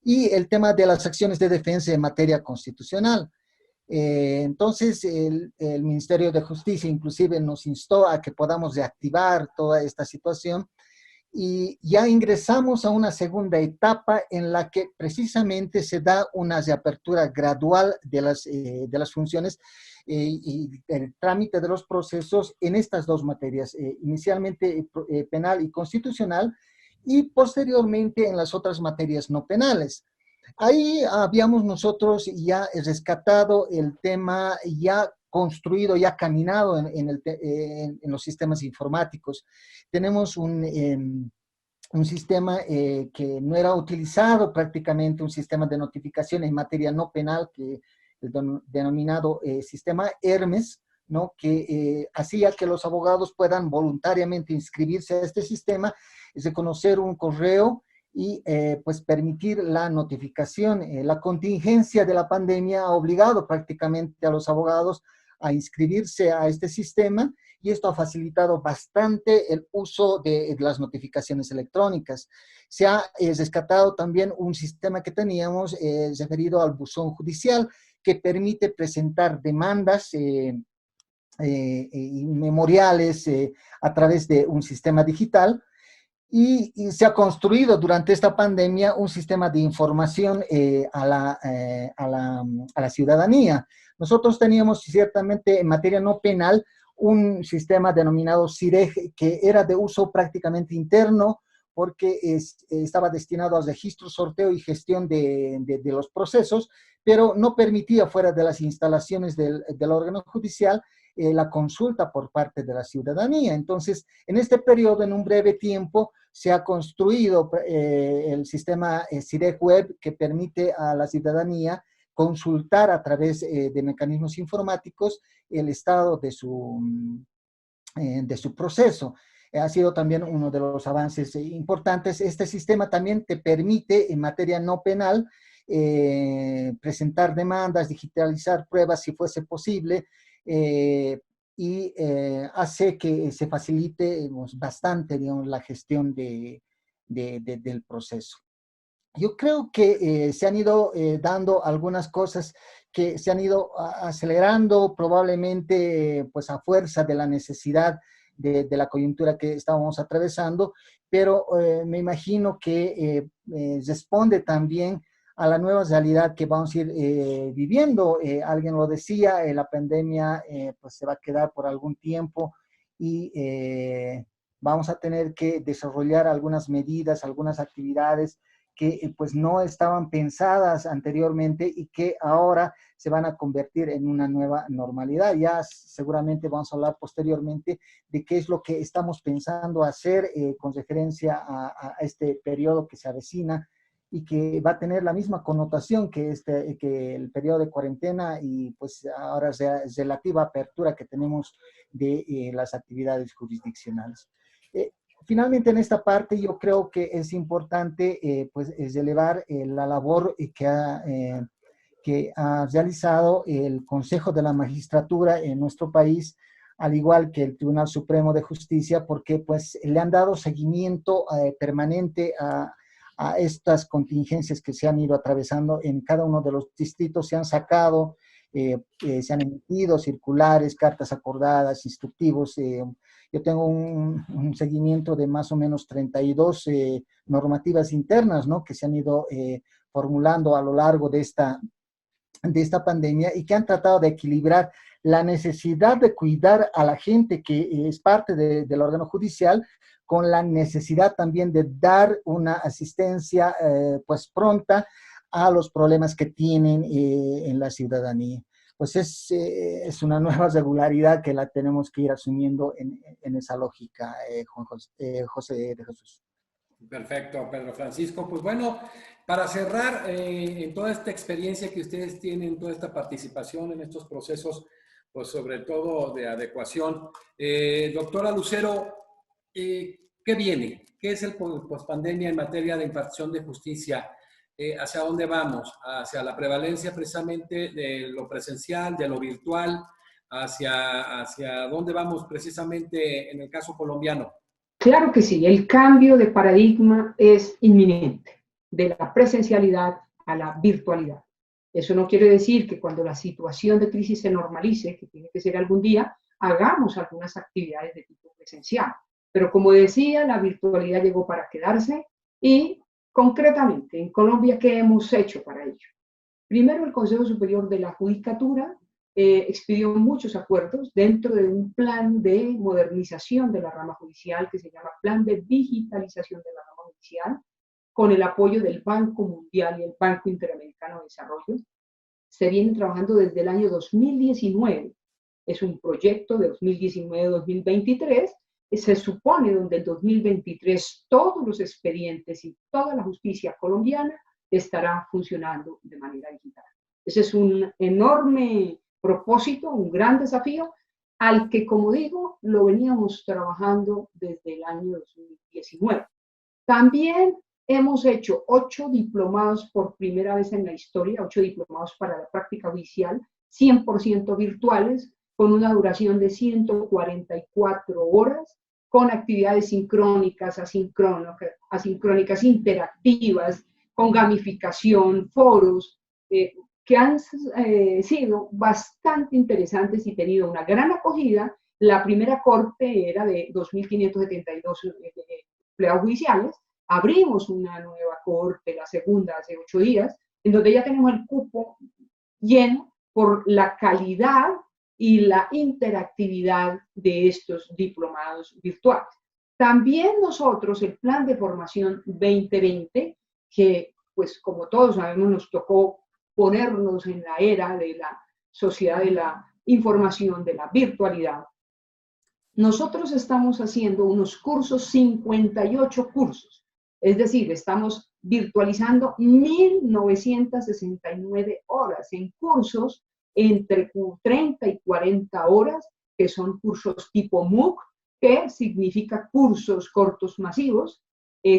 y el tema de las acciones de defensa en materia constitucional. Entonces, el Ministerio de Justicia inclusive nos instó a que podamos reactivar toda esta situación y ya ingresamos a una segunda etapa en la que precisamente se da una reapertura gradual de las funciones y el trámite de los procesos en estas dos materias, inicialmente penal y constitucional, y posteriormente en las otras materias no penales. Ahí habíamos nosotros ya rescatado el tema ya construido, ya caminado en los sistemas informáticos. Tenemos un sistema que no era utilizado prácticamente, un sistema de notificación en materia no penal, que el denominado sistema Hermes, ¿no? Que hacía que los abogados puedan voluntariamente inscribirse a este sistema, reconocer un correo y pues permitir la notificación. La contingencia de la pandemia ha obligado prácticamente a los abogados a inscribirse a este sistema y esto ha facilitado bastante el uso de las notificaciones electrónicas. Se ha rescatado también un sistema que teníamos referido al buzón judicial que permite presentar demandas y memoriales a través de un sistema digital. y se ha construido durante esta pandemia un sistema de información a la ciudadanía. Nosotros teníamos ciertamente en materia no penal un sistema denominado CIREG que era de uso prácticamente interno porque estaba destinado al registro, sorteo y gestión de los procesos, pero no permitía fuera de las instalaciones del órgano judicial la consulta por parte de la ciudadanía. Entonces, en este periodo, en un breve tiempo, se ha construido el sistema CIREG Web que permite a la ciudadanía consultar a través de mecanismos informáticos el estado de su proceso. Ha sido también uno de los avances importantes. Este sistema también te permite, en materia no penal, presentar demandas, digitalizar pruebas si fuese posible, y hace que se facilite bastante, digamos, la gestión del proceso. Yo creo que se han ido dando algunas cosas que se han ido acelerando probablemente pues a fuerza de la necesidad de la coyuntura que estábamos atravesando, pero me imagino que responde también a la nueva realidad que vamos a ir viviendo. Alguien lo decía, la pandemia pues se va a quedar por algún tiempo y vamos a tener que desarrollar algunas medidas, algunas actividades que pues no estaban pensadas anteriormente y que ahora se van a convertir en una nueva normalidad. Ya seguramente vamos a hablar posteriormente de qué es lo que estamos pensando hacer con referencia a este periodo que se avecina y que va a tener la misma connotación que el periodo de cuarentena y pues ahora relativa apertura que tenemos de las actividades jurisdiccionales. Finalmente, en esta parte yo creo que es importante pues, es elevar la labor que ha realizado el Consejo de la Magistratura en nuestro país, al igual que el Tribunal Supremo de Justicia, porque pues, le han dado seguimiento permanente a estas contingencias que se han ido atravesando en cada uno de los distritos. Se han sacado, se han emitido circulares, cartas acordadas, instructivos. Yo tengo un seguimiento de más o menos 32 normativas internas, ¿no?, que se han ido formulando a lo largo de esta pandemia y que han tratado de equilibrar la necesidad de cuidar a la gente que es parte del órgano judicial con la necesidad también de dar una asistencia pues pronta a los problemas que tienen en la ciudadanía. Pues es una nueva regularidad que la tenemos que ir asumiendo en esa lógica, José de Jesús. Perfecto, Pedro Francisco. Pues bueno, para cerrar, en toda esta experiencia que ustedes tienen, toda esta participación en estos procesos, pues sobre todo de adecuación, doctora Lucero, ¿qué viene? ¿Qué es el pospandemia en materia de impartición de justicia? ¿Hacia dónde vamos? ¿Hacia la prevalencia precisamente de lo presencial, de lo virtual? ¿Hacia dónde vamos precisamente en el caso colombiano? Claro que sí, el cambio de paradigma es inminente, de la presencialidad a la virtualidad. Eso no quiere decir que cuando la situación de crisis se normalice, que tiene que ser algún día, hagamos algunas actividades de tipo presencial. Pero como decía, la virtualidad llegó para quedarse y concretamente en Colombia, ¿qué hemos hecho para ello? Primero, el Consejo Superior de la Judicatura expidió muchos acuerdos dentro de un plan de modernización de la rama judicial que se llama Plan de Digitalización de la Rama Judicial, con el apoyo del Banco Mundial y el Banco Interamericano de Desarrollo. Se viene trabajando desde el año 2019. Es un proyecto de 2019-2023. Se supone donde el 2023 todos los expedientes y toda la justicia colombiana estará funcionando de manera digital. Ese es un enorme propósito, un gran desafío, al que, como digo, lo veníamos trabajando desde el año 2019. También hemos hecho 8 diplomados por primera vez en la historia, 8 diplomados para la práctica judicial, 100% virtuales, con una duración de 144 horas, con actividades sincrónicas, asincrónicas, interactivas, con gamificación, foros, que han sido bastante interesantes y tenido una gran acogida. La primera corte era de 2.572 empleados judiciales. Abrimos una nueva cohorte, la segunda hace 8 días, en donde ya tenemos el cupo lleno por la calidad y la interactividad de estos diplomados virtuales. También nosotros, el Plan de Formación 2020, que pues como todos sabemos nos tocó ponernos en la era de la sociedad de la información, de la virtualidad. Nosotros estamos haciendo unos cursos, 58 cursos, es decir, estamos virtualizando 1.969 horas en cursos entre 30 y 40 horas, que son cursos tipo MOOC, que significa cursos cortos masivos,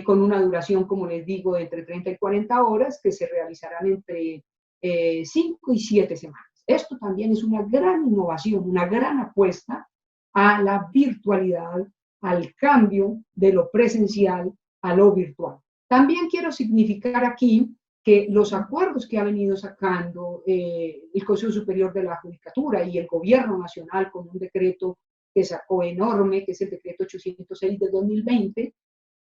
con una duración, como les digo, de entre 30 y 40 horas, que se realizarán entre 5 y 7 semanas. Esto también es una gran innovación, una gran apuesta a la virtualidad, al cambio de lo presencial a lo virtual. También quiero significar aquí que los acuerdos que ha venido sacando el Consejo Superior de la Judicatura y el Gobierno Nacional con un decreto que sacó enorme, que es el decreto 806 de 2020,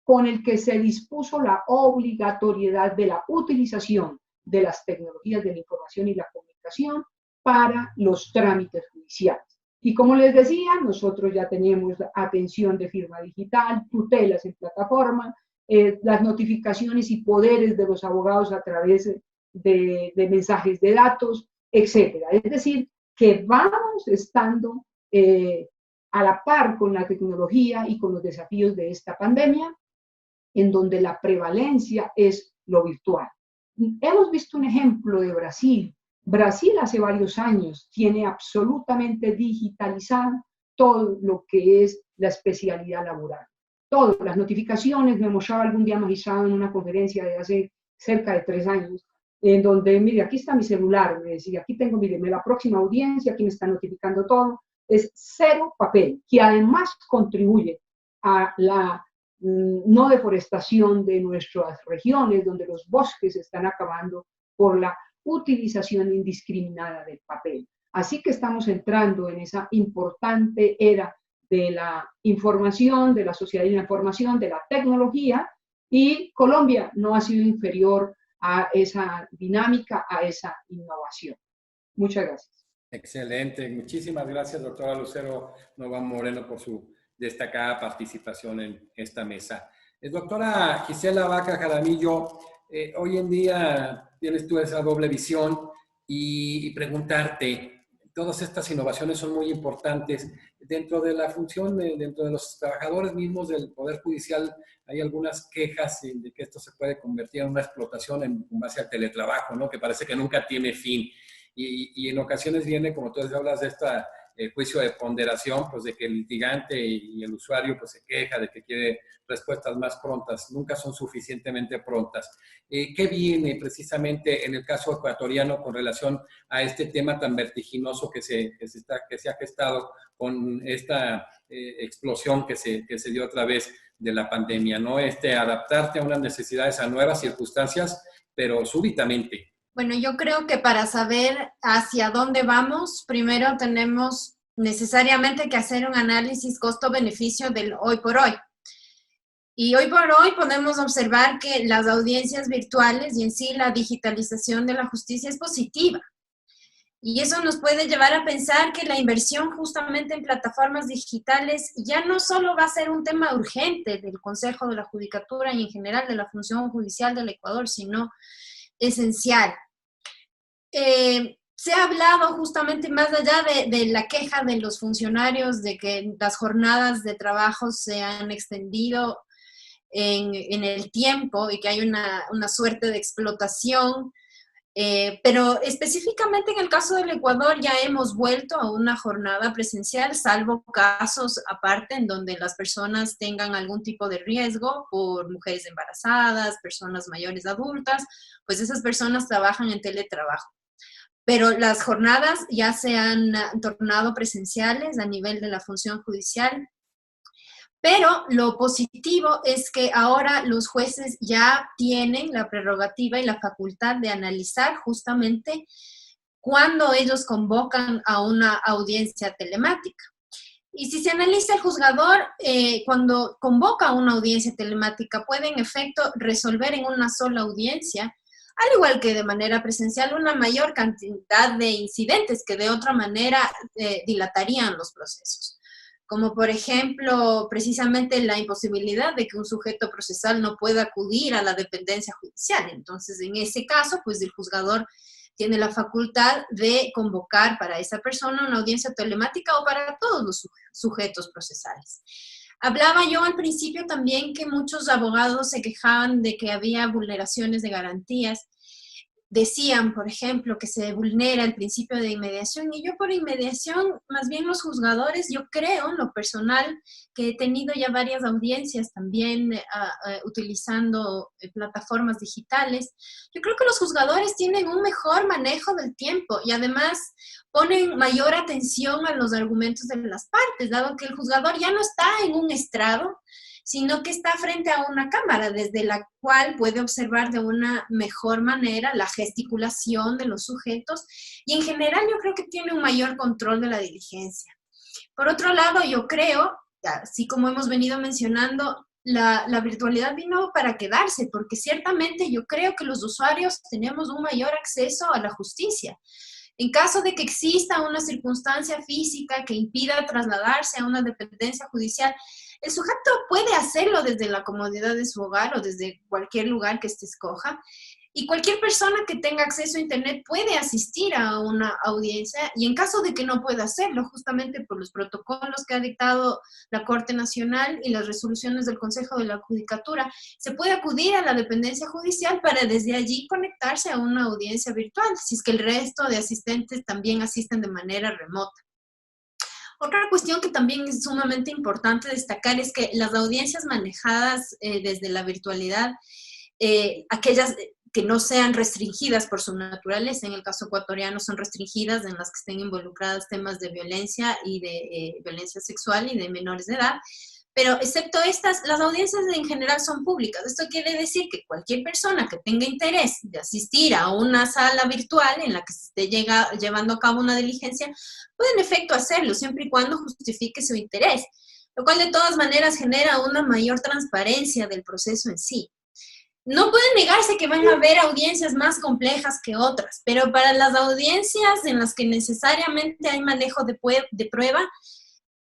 con el que se dispuso la obligatoriedad de la utilización de las tecnologías de la información y la comunicación para los trámites judiciales. Y como les decía, nosotros ya tenemos atención de firma digital, tutelas en plataforma, las notificaciones y poderes de los abogados a través de mensajes de datos, etc. Es decir, que vamos estando a la par con la tecnología y con los desafíos de esta pandemia, en donde la prevalencia es lo virtual. Hemos visto un ejemplo de Brasil. Brasil hace varios años tiene absolutamente digitalizado todo lo que es la especialidad laboral. Todas las notificaciones, me mostraba algún día magistrado en una conferencia de hace cerca de 3 años, en donde, mire, aquí está mi celular, me decía, aquí tengo, mire, la próxima audiencia, aquí me está notificando todo. Es cero papel, que además contribuye a la no deforestación de nuestras regiones, donde los bosques se están acabando por la utilización indiscriminada del papel. Así que estamos entrando en esa importante era de la información, de la sociedad de la información, de la tecnología, y Colombia no ha sido inferior a esa dinámica, a esa innovación. Muchas gracias. Excelente. Muchísimas gracias, doctora Lucero Nova Moreno, por su destacada participación en esta mesa. Doctora Gisela Vaca Jaramillo, hoy en día tienes tú esa doble visión y preguntarte, todas estas innovaciones son muy importantes. Dentro de la función, dentro de los trabajadores mismos del Poder Judicial, hay algunas quejas de que esto se puede convertir en una explotación en base al teletrabajo, ¿no? Que parece que nunca tiene fin. Y en ocasiones viene, como tú hablas de este juicio de ponderación, pues de que el litigante y el usuario pues se queja de que quiere respuestas más prontas, nunca son suficientemente prontas. ¿Qué viene precisamente en el caso ecuatoriano con relación a este tema tan vertiginoso que se ha gestado con esta explosión que se dio otra vez de la pandemia, ¿no? Adaptarte a unas necesidades, a nuevas circunstancias, pero súbitamente. Bueno, yo creo que para saber hacia dónde vamos, primero tenemos necesariamente que hacer un análisis costo-beneficio del hoy por hoy. Y hoy por hoy podemos observar que las audiencias virtuales y en sí la digitalización de la justicia es positiva. Y eso nos puede llevar a pensar que la inversión justamente en plataformas digitales ya no solo va a ser un tema urgente del Consejo de la Judicatura y en general de la función judicial del Ecuador, sino esencial. Se ha hablado justamente más allá de la queja de los funcionarios de que las jornadas de trabajo se han extendido en el tiempo y que hay una suerte de explotación, pero específicamente en el caso del Ecuador ya hemos vuelto a una jornada presencial, salvo casos aparte en donde las personas tengan algún tipo de riesgo por mujeres embarazadas, personas mayores adultas, pues esas personas trabajan en teletrabajo. Pero las jornadas ya se han tornado presenciales a nivel de la función judicial. Pero lo positivo es que ahora los jueces ya tienen la prerrogativa y la facultad de analizar justamente cuando ellos convocan a una audiencia telemática. Y si se analiza, el juzgador, cuando convoca una audiencia telemática, puede en efecto resolver en una sola audiencia, al igual que de manera presencial, una mayor cantidad de incidentes que de otra manera dilatarían los procesos. Como por ejemplo, precisamente la imposibilidad de que un sujeto procesal no pueda acudir a la dependencia judicial. Entonces, en ese caso, pues el juzgador tiene la facultad de convocar para esa persona una audiencia telemática o para todos los sujetos procesales. Hablaba yo al principio también que muchos abogados se quejaban de que había vulneraciones de garantías. Decían, por ejemplo, que se vulnera el principio de inmediación, y yo por inmediación, más bien los juzgadores, yo creo, en lo personal, que he tenido ya varias audiencias también utilizando plataformas digitales, yo creo que los juzgadores tienen un mejor manejo del tiempo y además ponen mayor atención a los argumentos de las partes, dado que el juzgador ya no está en un estrado, sino que está frente a una cámara desde la cual puede observar de una mejor manera la gesticulación de los sujetos y en general yo creo que tiene un mayor control de la diligencia. Por otro lado, yo creo, así como hemos venido mencionando, la virtualidad vino para quedarse, porque ciertamente yo creo que los usuarios tenemos un mayor acceso a la justicia. En caso de que exista una circunstancia física que impida trasladarse a una dependencia judicial, el sujeto puede hacerlo desde la comodidad de su hogar o desde cualquier lugar que éste escoja. Y cualquier persona que tenga acceso a Internet puede asistir a una audiencia y en caso de que no pueda hacerlo, justamente por los protocolos que ha dictado la Corte Nacional y las resoluciones del Consejo de la Judicatura, se puede acudir a la dependencia judicial para desde allí conectarse a una audiencia virtual, si es que el resto de asistentes también asisten de manera remota. Otra cuestión que también es sumamente importante destacar es que las audiencias manejadas desde la virtualidad, aquellas que no sean restringidas por su naturaleza, en el caso ecuatoriano son restringidas en las que estén involucradas temas de violencia y de violencia sexual y de menores de edad, pero excepto estas, las audiencias en general son públicas. Esto quiere decir que cualquier persona que tenga interés de asistir a una sala virtual en la que se esté llevando a cabo una diligencia, puede en efecto hacerlo, siempre y cuando justifique su interés, lo cual de todas maneras genera una mayor transparencia del proceso en sí. No pueden negarse que van a haber audiencias más complejas que otras, pero para las audiencias en las que necesariamente hay manejo de prueba,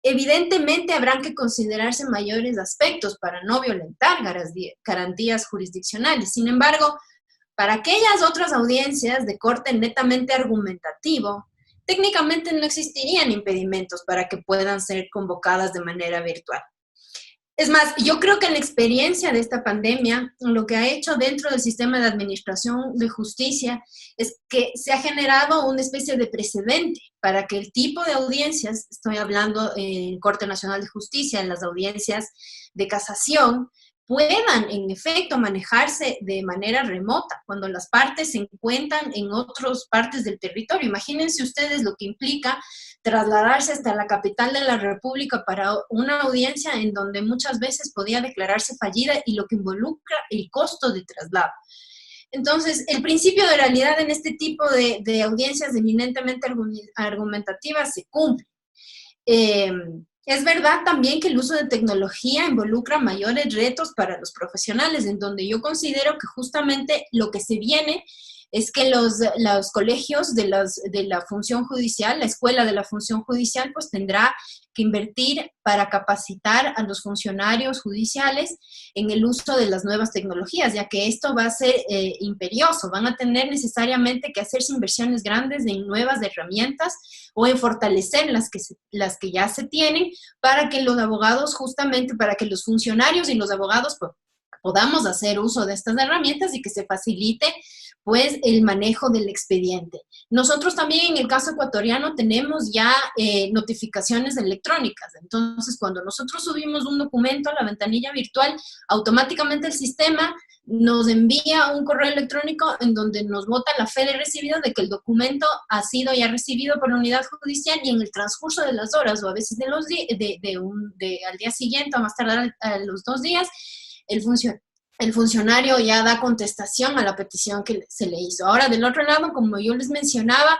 evidentemente habrán que considerarse mayores aspectos para no violentar garantías jurisdiccionales. Sin embargo, para aquellas otras audiencias de corte netamente argumentativo, técnicamente no existirían impedimentos para que puedan ser convocadas de manera virtual. Es más, yo creo que la experiencia de esta pandemia, lo que ha hecho dentro del sistema de administración de justicia, es que se ha generado una especie de precedente para que el tipo de audiencias, estoy hablando en Corte Nacional de Justicia, en las audiencias de casación, puedan en efecto manejarse de manera remota, cuando las partes se encuentran en otras partes del territorio. Imagínense ustedes lo que implica trasladarse hasta la capital de la República para una audiencia en donde muchas veces podía declararse fallida y lo que involucra el costo de traslado. Entonces, el principio de realidad en este tipo de audiencias eminentemente argumentativas se cumple. Es verdad también que el uso de tecnología involucra mayores retos para los profesionales, en donde yo considero que justamente lo que se viene es que los colegios de la función judicial, la escuela de la función judicial, pues tendrá que invertir para capacitar a los funcionarios judiciales en el uso de las nuevas tecnologías, ya que esto va a ser imperioso. Van a tener necesariamente que hacerse inversiones grandes en nuevas herramientas o en fortalecer las que ya se tienen para que los abogados, justamente para que los funcionarios y los abogados podamos hacer uso de estas herramientas y que se facilite pues el manejo del expediente. Nosotros también en el caso ecuatoriano tenemos ya notificaciones electrónicas. Entonces, cuando nosotros subimos un documento a la ventanilla virtual, automáticamente el sistema nos envía un correo electrónico en donde nos bota la fe de recibido de que el documento ha sido ya recibido por la unidad judicial y en el transcurso de las horas o a veces de los al día siguiente o más tardar a los 2 días, el funcionario ya da contestación a la petición que se le hizo. Ahora, del otro lado, como yo les mencionaba,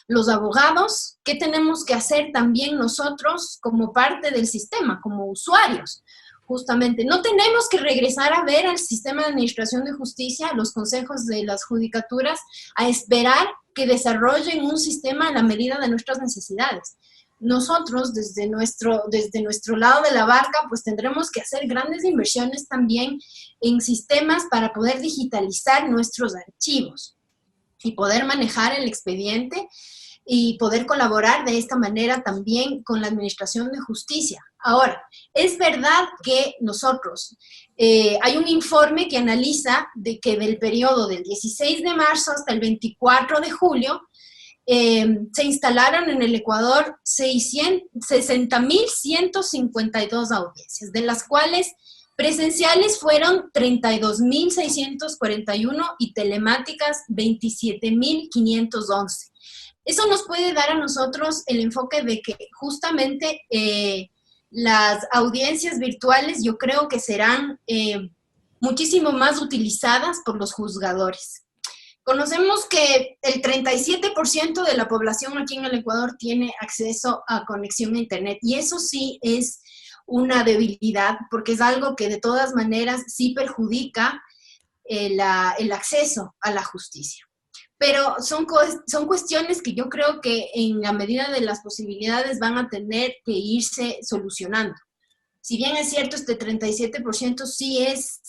los abogados, ¿qué tenemos que hacer también nosotros como parte del sistema, como usuarios? Justamente, no tenemos que regresar a ver al sistema de administración de justicia, los consejos de las judicaturas, a esperar que desarrollen un sistema a la medida de nuestras necesidades. Nosotros, desde nuestro lado de la barca, pues tendremos que hacer grandes inversiones también en sistemas para poder digitalizar nuestros archivos y poder manejar el expediente y poder colaborar de esta manera también con la administración de justicia. Ahora, es verdad que nosotros, hay un informe que analiza de que del periodo del 16 de marzo hasta el 24 de julio, se instalaron en el Ecuador 60.152 audiencias, de las cuales presenciales fueron 32.641 y telemáticas 27.511. Eso nos puede dar a nosotros el enfoque de que justamente las audiencias virtuales yo creo que serán muchísimo más utilizadas por los juzgadores. Conocemos que el 37% de la población aquí en el Ecuador tiene acceso a conexión a Internet y eso sí es una debilidad porque es algo que de todas maneras sí perjudica el acceso a la justicia. Pero son cuestiones que yo creo que en la medida de las posibilidades van a tener que irse solucionando. Si bien es cierto, este 37% sí es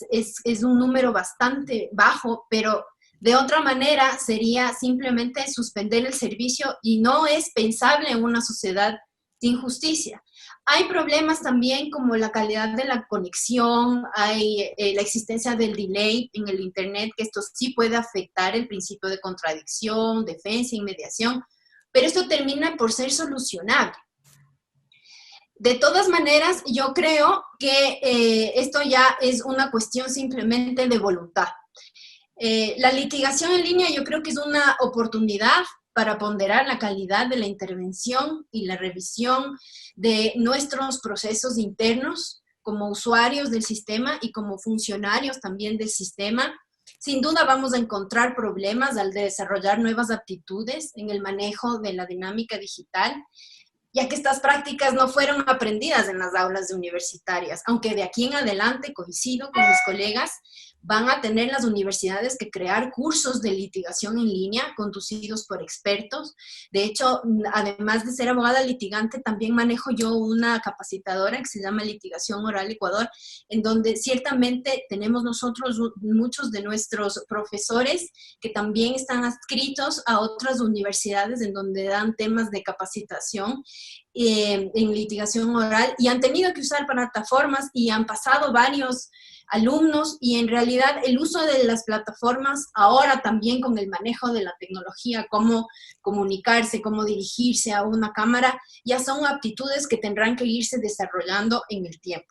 un número bastante bajo, pero de otra manera sería simplemente suspender el servicio y no es pensable en una sociedad sin justicia. Hay problemas también como la calidad de la conexión, hay la existencia del delay en el Internet, que esto sí puede afectar el principio de contradicción, defensa, inmediación, pero esto termina por ser solucionable. De todas maneras, yo creo que esto ya es una cuestión simplemente de voluntad. La litigación en línea yo creo que es una oportunidad para ponderar la calidad de la intervención y la revisión de nuestros procesos internos como usuarios del sistema y como funcionarios también del sistema. Sin duda vamos a encontrar problemas al desarrollar nuevas aptitudes en el manejo de la dinámica digital, ya que estas prácticas no fueron aprendidas en las aulas universitarias, aunque de aquí en adelante, coincido con mis colegas, van a tener las universidades que crear cursos de litigación en línea conducidos por expertos. De hecho, además de ser abogada litigante, también manejo yo una capacitadora que se llama Litigación Oral Ecuador, en donde ciertamente tenemos nosotros muchos de nuestros profesores que también están adscritos a otras universidades en donde dan temas de capacitación en litigación oral y han tenido que usar plataformas y han pasado varios alumnos y en realidad el uso de las plataformas ahora también con el manejo de la tecnología, cómo comunicarse, cómo dirigirse a una cámara, ya son aptitudes que tendrán que irse desarrollando en el tiempo.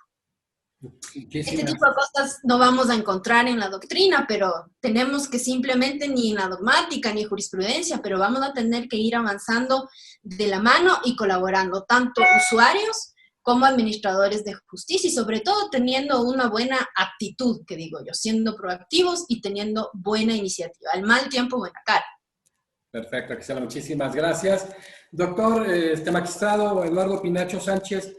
Este tipo de cosas no vamos a encontrar en la doctrina, pero tenemos que simplemente ni en la dogmática ni en jurisprudencia, pero vamos a tener que ir avanzando de la mano y colaborando, tanto usuarios como administradores de justicia y sobre todo teniendo una buena actitud, que digo yo, siendo proactivos y teniendo buena iniciativa. Al mal tiempo, buena cara. Perfecto, Gisela, muchísimas gracias. Doctor, magistrado Eduardo Pinacho Sánchez,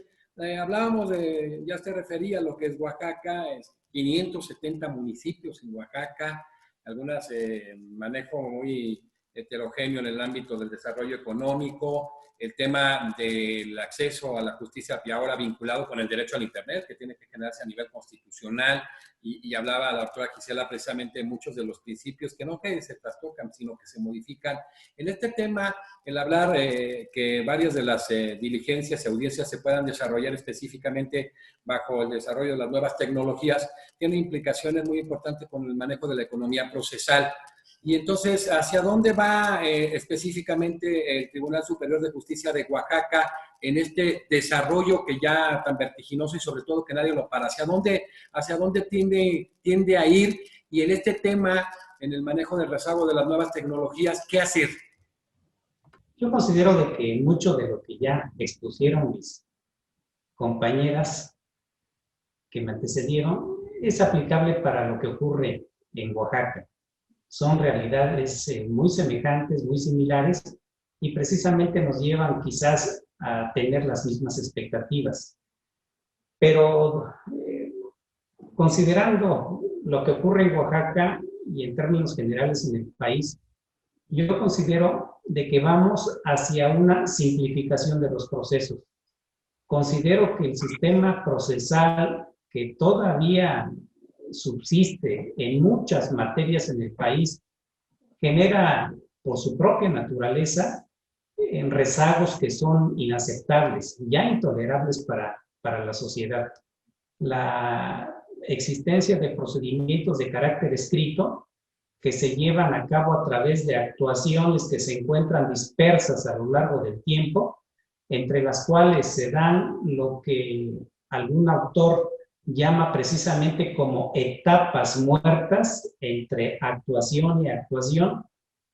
hablábamos de, ya se refería a lo que es Oaxaca, es 570 municipios en Oaxaca, algunas manejo muy heterogéneo en el ámbito del desarrollo económico, el tema del acceso a la justicia y ahora vinculado con el derecho al Internet, que tiene que generarse a nivel constitucional, y hablaba la doctora Gisela precisamente de muchos de los principios que no que se trastocan, sino que se modifican. En este tema, el hablar que varias de las diligencias y audiencias se puedan desarrollar específicamente bajo el desarrollo de las nuevas tecnologías, tiene implicaciones muy importantes con el manejo de la economía procesal. Y entonces, ¿hacia dónde va específicamente el Tribunal Superior de Justicia de Oaxaca en este desarrollo que ya tan vertiginoso y sobre todo que nadie lo para? ¿Hacia dónde tiende a ir? Y en este tema, en el manejo del rezago de las nuevas tecnologías, ¿qué hacer? Yo considero de que mucho de lo que ya expusieron mis compañeras que me antecedieron es aplicable para lo que ocurre en Oaxaca. Son realidades muy semejantes, muy similares, y precisamente nos llevan quizás a tener las mismas expectativas. Pero considerando lo que ocurre en Oaxaca y en términos generales en el país, yo considero de que vamos hacia una simplificación de los procesos. Considero que el sistema procesal que todavía subsiste en muchas materias en el país genera, por su propia naturaleza, rezagos que son inaceptables, ya intolerables para la sociedad. La existencia de procedimientos de carácter escrito que se llevan a cabo a través de actuaciones que se encuentran dispersas a lo largo del tiempo, entre las cuales se dan lo que algún autor llama precisamente como etapas muertas entre actuación y actuación,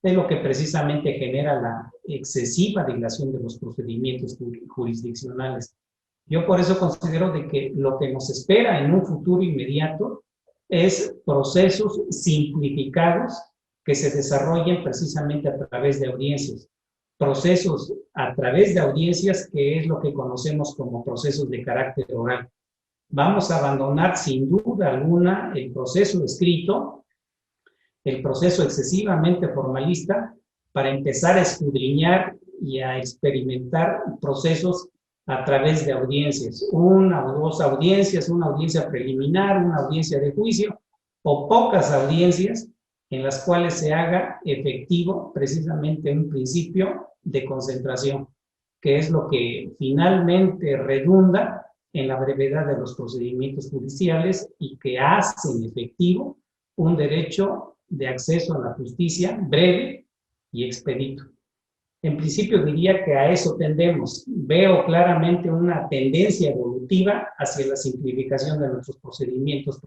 de lo que precisamente genera la excesiva dilación de los procedimientos jurisdiccionales. Yo por eso considero de que lo que nos espera en un futuro inmediato es procesos simplificados que se desarrollen precisamente a través de audiencias. Procesos a través de audiencias, que es lo que conocemos como procesos de carácter oral. Vamos a abandonar sin duda alguna el proceso escrito, el proceso excesivamente formalista, para empezar a escudriñar y a experimentar procesos a través de audiencias, una o dos audiencias, una audiencia preliminar, una audiencia de juicio, o pocas audiencias en las cuales se haga efectivo precisamente un principio de concentración, que es lo que finalmente redunda en la brevedad de los procedimientos judiciales y que hacen efectivo un derecho de acceso a la justicia breve y expedito. En principio diría que a eso tendemos. Veo claramente una tendencia evolutiva hacia la simplificación de nuestros procedimientos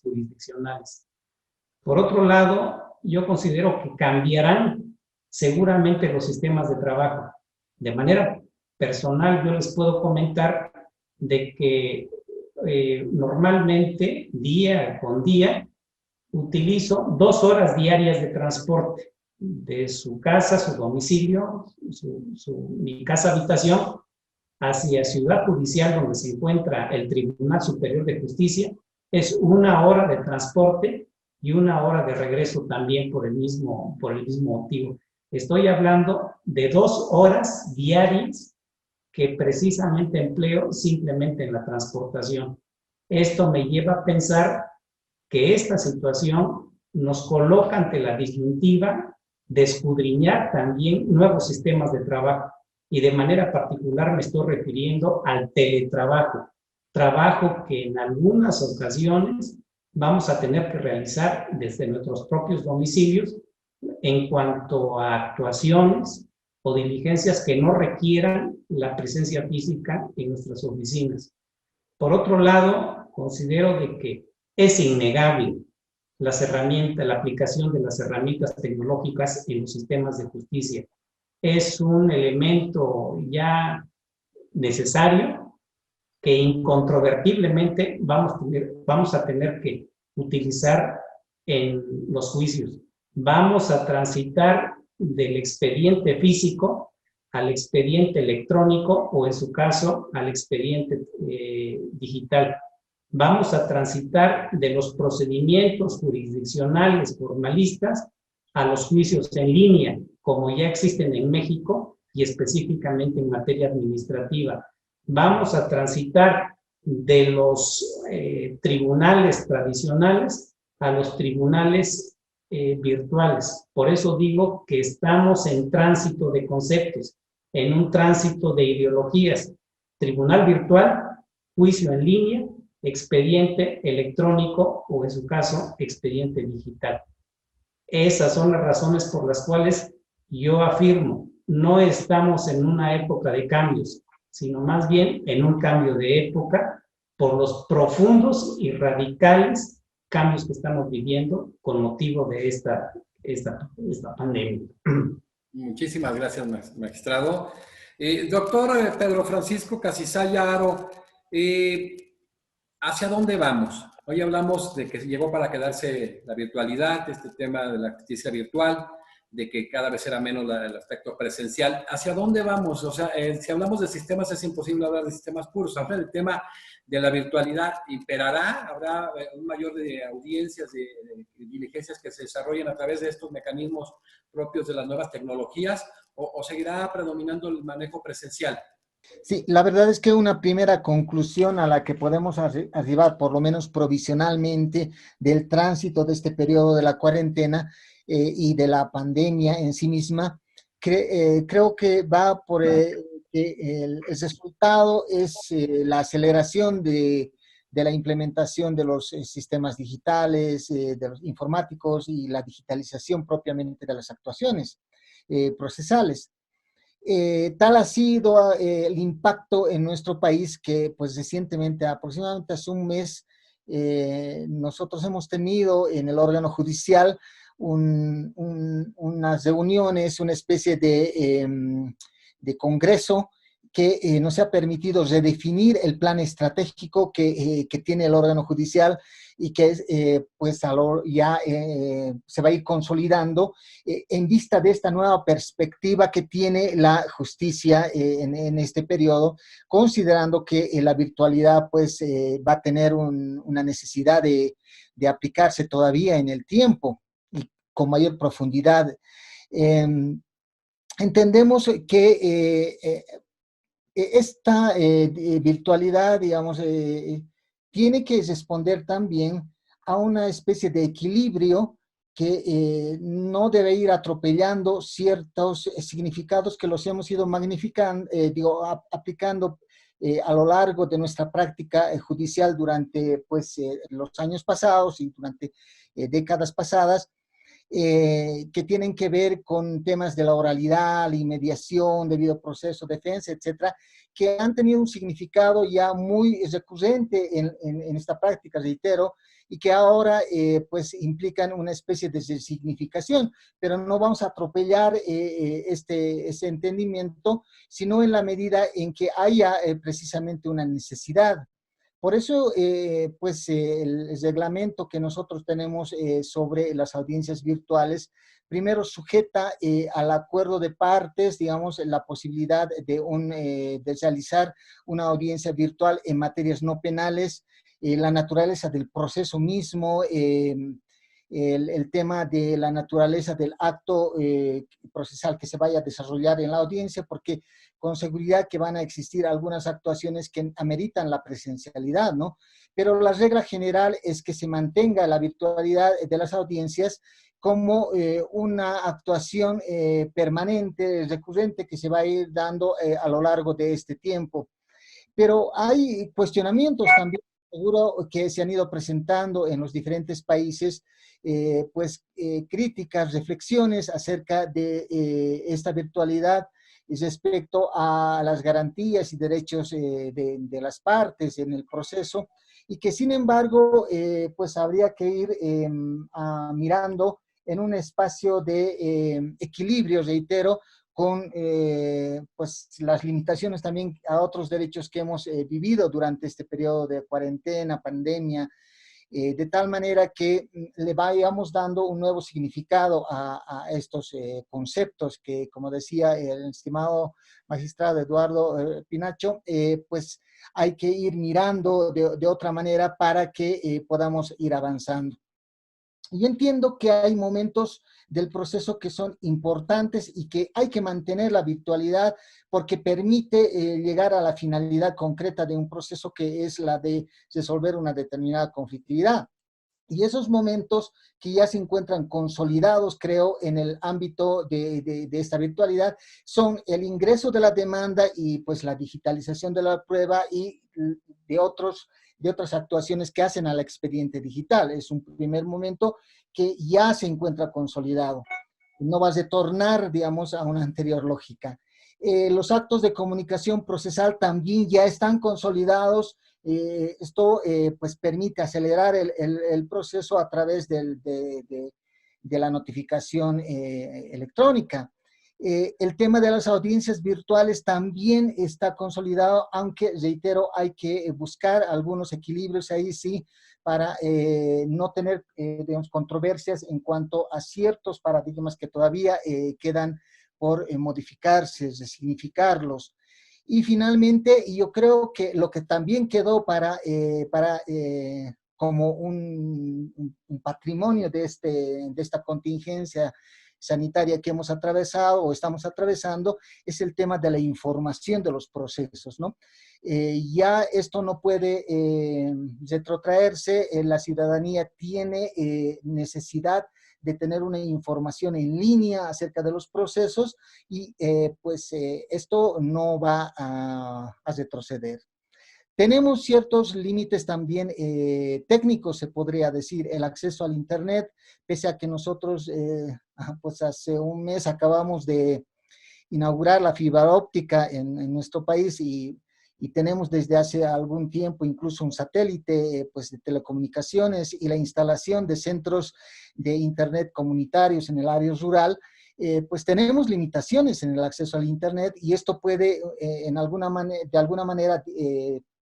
jurisdiccionales. Por otro lado, yo considero que cambiarán seguramente los sistemas de trabajo. De manera personal, yo les puedo comentar de que normalmente, día con día, utilizo 2 horas diarias de transporte de su casa, su domicilio, mi casa habitación, hacia Ciudad Judicial, donde se encuentra el Tribunal Superior de Justicia. Es 1 hora de transporte y 1 hora de regreso también por el mismo motivo. Estoy hablando de 2 horas diarias que precisamente empleo simplemente en la transportación. Esto me lleva a pensar que esta situación nos coloca ante la disyuntiva de escudriñar también nuevos sistemas de trabajo. Y de manera particular me estoy refiriendo al teletrabajo, trabajo que en algunas ocasiones vamos a tener que realizar desde nuestros propios domicilios en cuanto a actuaciones o diligencias que no requieran la presencia física en nuestras oficinas. Por otro lado, considero de que es innegable la aplicación de las herramientas tecnológicas en los sistemas de justicia. Es un elemento ya necesario que incontrovertiblemente vamos a tener que utilizar en los juicios. Vamos a transitar del expediente físico al expediente electrónico o, en su caso, al expediente digital. Vamos a transitar de los procedimientos jurisdiccionales formalistas a los juicios en línea, como ya existen en México y específicamente en materia administrativa. Vamos a transitar de los tribunales tradicionales a los tribunales virtuales. Por eso digo que estamos en tránsito de conceptos, en un tránsito de ideologías. Tribunal virtual, juicio en línea, expediente electrónico o, en su caso, expediente digital. Esas son las razones por las cuales yo afirmo, no estamos en una época de cambios, sino más bien en un cambio de época por los profundos y radicales cambios que estamos viviendo con motivo de esta pandemia. Muchísimas gracias, magistrado. Doctor Pedro Francisco Casisaya Haro, ¿hacia dónde vamos? Hoy hablamos de que llegó para quedarse la virtualidad, este tema de la justicia virtual, de que cada vez era menos el aspecto presencial. ¿Hacia dónde vamos? O sea, si hablamos de sistemas, es imposible hablar de sistemas puros. Ahora el tema de la virtualidad imperará, habrá un mayor de audiencias, de diligencias que se desarrollen a través de estos mecanismos propios de las nuevas tecnologías, o seguirá predominando el manejo presencial. Sí, la verdad es que una primera conclusión a la que podemos arribar, por lo menos provisionalmente, del tránsito de este periodo de la cuarentena y de la pandemia en sí misma, creo que va por que el resultado es la aceleración de la implementación de los sistemas digitales, de los informáticos y la digitalización propiamente de las actuaciones procesales. Tal ha sido el impacto en nuestro país que pues recientemente, aproximadamente hace un mes, nosotros hemos tenido en el órgano judicial unas reuniones, una especie de congreso que nos ha permitido redefinir el plan estratégico que tiene el órgano judicial y que pues ya se va a ir consolidando en vista de esta nueva perspectiva que tiene la justicia en este periodo, considerando que la virtualidad pues va a tener una necesidad de aplicarse todavía en el tiempo y con mayor profundidad. Entendemos que esta virtualidad, digamos, tiene que responder también a una especie de equilibrio que no debe ir atropellando ciertos significados que los hemos ido magnificando, aplicando a lo largo de nuestra práctica judicial durante pues, los años pasados y durante décadas pasadas, que tienen que ver con temas de la oralidad, la inmediación, debido proceso, defensa, etcétera, que han tenido un significado ya muy recurrente en esta práctica, reitero, y que ahora pues implican una especie de significación, pero no vamos a atropellar ese entendimiento, sino en la medida en que haya precisamente una necesidad. Por eso, pues, el reglamento que nosotros tenemos sobre las audiencias virtuales, primero sujeta al acuerdo de partes, digamos, la posibilidad de realizar una audiencia virtual en materias no penales, la naturaleza del proceso mismo, el tema de la naturaleza del acto procesal que se vaya a desarrollar en la audiencia, porque con seguridad que van a existir algunas actuaciones que ameritan la presencialidad, ¿no? Pero la regla general es que se mantenga la virtualidad de las audiencias como una actuación permanente, recurrente, que se va a ir dando a lo largo de este tiempo. Pero hay cuestionamientos también, seguro, que se han ido presentando en los diferentes países, críticas, reflexiones acerca de esta virtualidad respecto a las garantías y derechos de las partes en el proceso, y que sin embargo, pues habría que ir mirando en un espacio de equilibrio, reitero, con pues las limitaciones también a otros derechos que hemos vivido durante este periodo de cuarentena, pandemia, de tal manera que le vayamos dando un nuevo significado a estos conceptos que, como decía el estimado magistrado Eduardo Pinacho, pues hay que ir mirando de otra manera para que podamos ir avanzando. Yo entiendo que hay momentos del proceso que son importantes y que hay que mantener la virtualidad porque permite llegar a la finalidad concreta de un proceso, que es la de resolver una determinada conflictividad. Y esos momentos que ya se encuentran consolidados, creo, en el ámbito de esta virtualidad, son el ingreso de la demanda y pues la digitalización de la prueba y de otras actuaciones que hacen al expediente digital. Es un primer momento que ya se encuentra consolidado. No va a retornar, digamos, a una anterior lógica. Los actos de comunicación procesal también ya están consolidados. Esto pues permite acelerar el proceso a través de la notificación electrónica. El tema de las audiencias virtuales también está consolidado, aunque, reitero, hay que buscar algunos equilibrios ahí sí, para no tener, digamos, controversias en cuanto a ciertos paradigmas que todavía quedan por modificarse, resignificarlos. Y finalmente, yo creo que lo que también quedó como un patrimonio de esta contingencia sanitaria que hemos atravesado o estamos atravesando, es el tema de la información de los procesos, ¿no? Ya esto no puede retrotraerse, la ciudadanía tiene necesidad de tener una información en línea acerca de los procesos y esto no va a retroceder. Tenemos ciertos límites también técnicos, se podría decir, el acceso al Internet, pese a que nosotros, pues hace un mes acabamos de inaugurar la fibra óptica en nuestro país y tenemos desde hace algún tiempo incluso un satélite pues, de telecomunicaciones y la instalación de centros de Internet comunitarios en el área rural. Pues tenemos limitaciones en el acceso al Internet y esto puede de alguna manera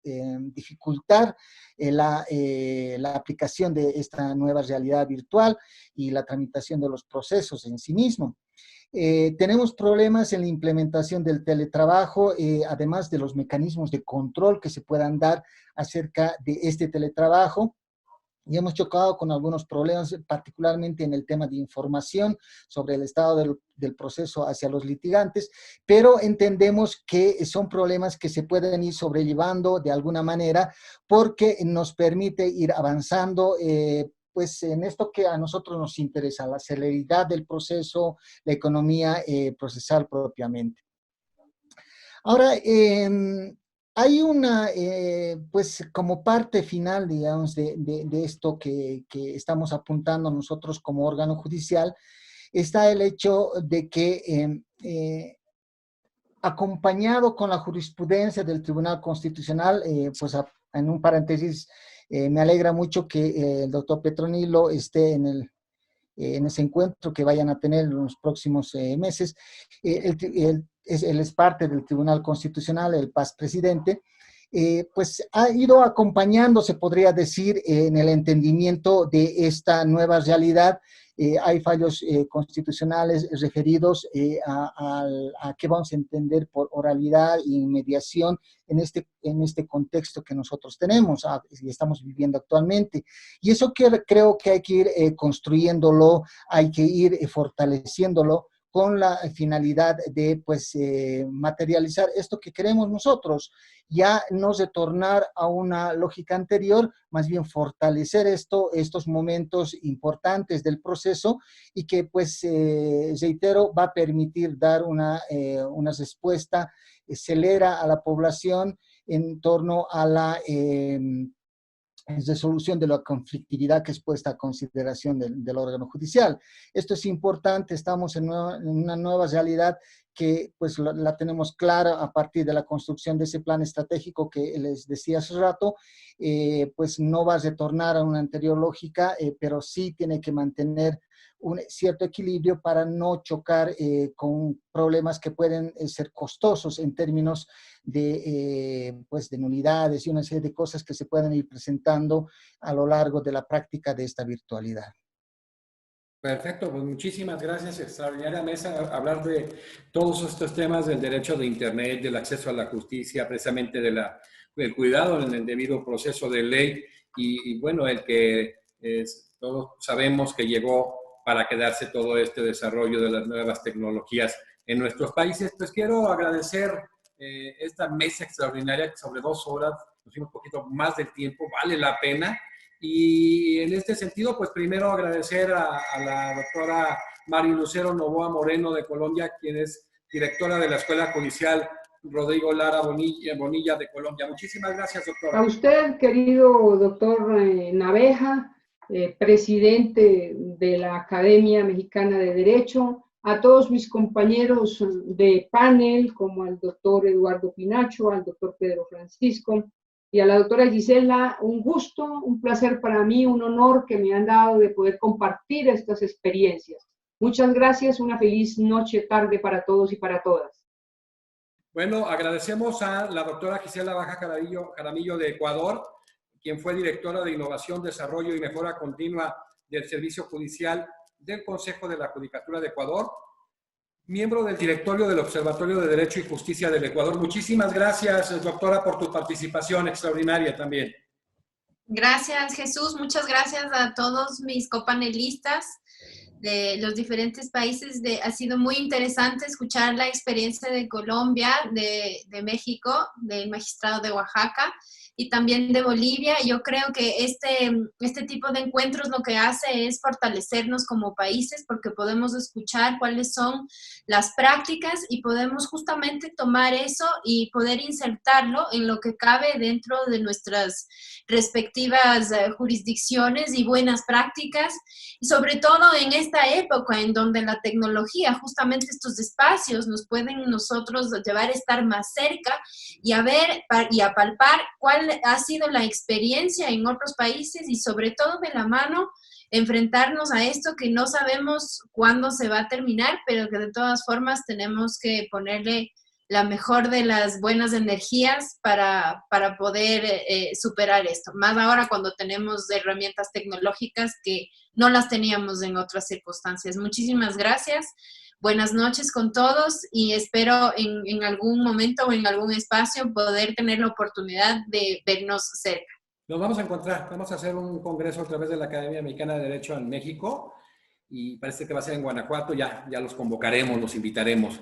dificultar la aplicación de esta nueva realidad virtual y la tramitación de los procesos en sí mismo. Tenemos problemas en la implementación del teletrabajo, además de los mecanismos de control que se puedan dar acerca de este teletrabajo. Y hemos chocado con algunos problemas, particularmente en el tema de información sobre el estado del proceso hacia los litigantes, pero entendemos que son problemas que se pueden ir sobrellevando de alguna manera porque nos permite ir avanzando pues en esto que a nosotros nos interesa, la celeridad del proceso, la economía procesal propiamente. Ahora, hay una, pues como parte final, digamos, de esto que estamos apuntando nosotros como órgano judicial, está el hecho de que acompañado con la jurisprudencia del Tribunal Constitucional, pues en un paréntesis, me alegra mucho que el doctor Petronilo esté en ese encuentro que vayan a tener en los próximos meses. Él es parte del Tribunal Constitucional, el PAS presidente, pues ha ido acompañando, se podría decir, en el entendimiento de esta nueva realidad. Hay fallos constitucionales referidos a qué vamos a entender por oralidad y mediación en este contexto que nosotros tenemos y estamos viviendo actualmente. Y eso creo que hay que ir construyéndolo, hay que ir fortaleciéndolo con la finalidad de pues, materializar esto que queremos nosotros, ya no retornar a una lógica anterior, más bien fortalecer estos momentos importantes del proceso y que, pues, reitero, va a permitir dar una respuesta celera a la población en torno a la resolución de la conflictividad que es puesta a consideración del órgano judicial. Esto es importante, estamos en una nueva realidad que pues la tenemos clara a partir de la construcción de ese plan estratégico que les decía hace rato, pues no va a retornar a una anterior lógica, pero sí tiene que mantener un cierto equilibrio para no chocar con problemas que pueden ser costosos en términos pues de nulidades y una serie de cosas que se pueden ir presentando a lo largo de la práctica de esta virtualidad. Perfecto, pues muchísimas gracias, extraordinaria mesa, hablar de todos estos temas del derecho de Internet, del acceso a la justicia, precisamente del cuidado en el debido proceso de ley y bueno, el que todos sabemos que llegó para quedarse todo este desarrollo de las nuevas tecnologías en nuestros países. Pues quiero agradecer esta mesa extraordinaria que sobre 2 horas, nos dimos un poquito más del tiempo, vale la pena. Y en este sentido, pues primero agradecer a la doctora Mari Lucero Novoa Moreno de Colombia, quien es directora de la Escuela Judicial Rodrigo Lara Bonilla de Colombia. Muchísimas gracias, doctora. A usted, querido doctor Naveja, presidente de la Academia Mexicana de Derecho, a todos mis compañeros de panel, como al doctor Eduardo Pinacho, al doctor Pedro Francisco, y a la doctora Gisela, un gusto, un placer para mí, un honor que me han dado de poder compartir estas experiencias. Muchas gracias, una feliz noche, tarde para todos y para todas. Bueno, agradecemos a la doctora Gisela Baja Jaramillo de Ecuador, quien fue directora de Innovación, Desarrollo y Mejora Continua del Servicio Judicial del Consejo de la Judicatura de Ecuador, miembro del directorio del Observatorio de Derecho y Justicia del Ecuador. Muchísimas gracias, doctora, por tu participación extraordinaria también. Gracias, Jesús. Muchas gracias a todos mis copanelistas de los diferentes países. Ha sido muy interesante escuchar la experiencia de Colombia, de México, del magistrado de Oaxaca y también de Bolivia. Yo creo que este tipo de encuentros lo que hace es fortalecernos como países, porque podemos escuchar cuáles son las prácticas y podemos justamente tomar eso y poder insertarlo en lo que cabe dentro de nuestras respectivas jurisdicciones y buenas prácticas, y sobre todo en esta época en donde la tecnología, justamente estos espacios nos pueden nosotros llevar a estar más cerca y a ver y a palpar cuál ha sido la experiencia en otros países y sobre todo de la mano enfrentarnos a esto que no sabemos cuándo se va a terminar, pero que de todas formas tenemos que ponerle la mejor de las buenas energías para poder superar esto. Más ahora cuando tenemos herramientas tecnológicas que no las teníamos en otras circunstancias. Muchísimas gracias. Buenas noches con todos y espero en algún momento o en algún espacio poder tener la oportunidad de vernos cerca. Nos vamos a encontrar, vamos a hacer un congreso a través de la Academia Mexicana de Derecho en México y parece que va a ser en Guanajuato, ya los convocaremos, los invitaremos.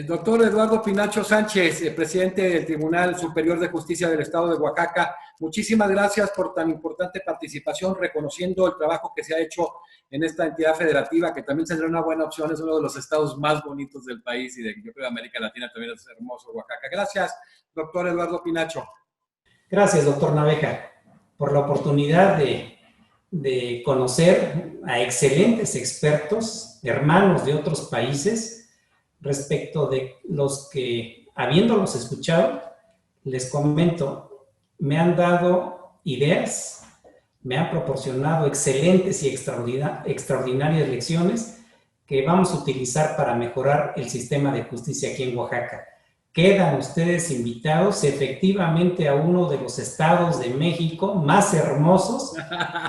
Doctor Eduardo Pinacho Sánchez, presidente del Tribunal Superior de Justicia del Estado de Oaxaca, muchísimas gracias por tan importante participación, reconociendo el trabajo que se ha hecho en esta entidad federativa, que también tendrá una buena opción, es uno de los estados más bonitos del país y yo creo de América Latina también es hermoso Oaxaca. Gracias, doctor Eduardo Pinacho. Gracias, doctor Naveja, por la oportunidad de conocer a excelentes expertos, hermanos de otros países, respecto de los que, habiéndolos escuchado, les comento, me han dado ideas, me han proporcionado excelentes y extraordinarias lecciones que vamos a utilizar para mejorar el sistema de justicia aquí en Oaxaca. Quedan ustedes invitados efectivamente a uno de los estados de México más hermosos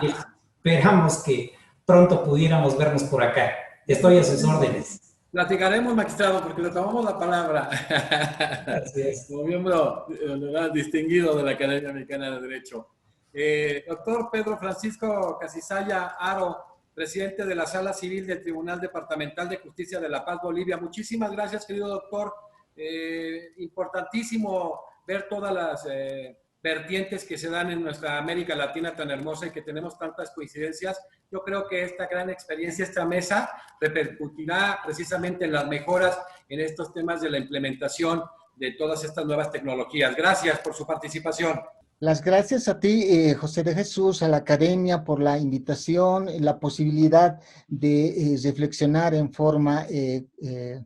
y esperamos que pronto pudiéramos vernos por acá. Estoy a sus órdenes. Platicaremos, magistrado, porque le tomamos la palabra. Así es. Como miembro distinguido de la Academia Mexicana de Derecho. Doctor Pedro Francisco Casizaya Aro, presidente de la Sala Civil del Tribunal Departamental de Justicia de La Paz, Bolivia. Muchísimas gracias, querido doctor. Importantísimo ver todas las vertientes que se dan en nuestra América Latina tan hermosa y que tenemos tantas coincidencias. Yo creo que esta gran experiencia, esta mesa, repercutirá precisamente en las mejoras en estos temas de la implementación de todas estas nuevas tecnologías. Gracias por su participación. Las gracias a ti, José de Jesús, a la Academia por la invitación, la posibilidad de reflexionar en forma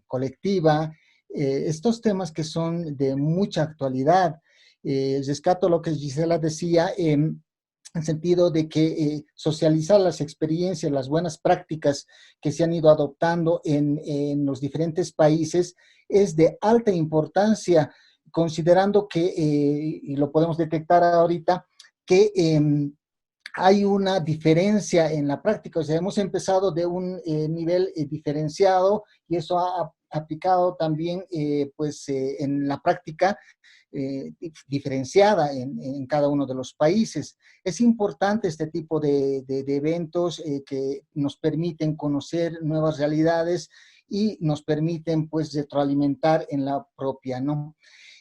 colectiva estos temas que son de mucha actualidad. Rescato lo que Gisela decía en el sentido de que socializar las experiencias, las buenas prácticas que se han ido adoptando en los diferentes países es de alta importancia, considerando que, y lo podemos detectar ahorita, que hay una diferencia en la práctica. O sea, hemos empezado de un nivel diferenciado y eso ha aplicado también en la práctica diferenciada en cada uno de los países. Es importante este tipo de eventos que nos permiten conocer nuevas realidades y nos permiten pues retroalimentar en la propia, ¿no?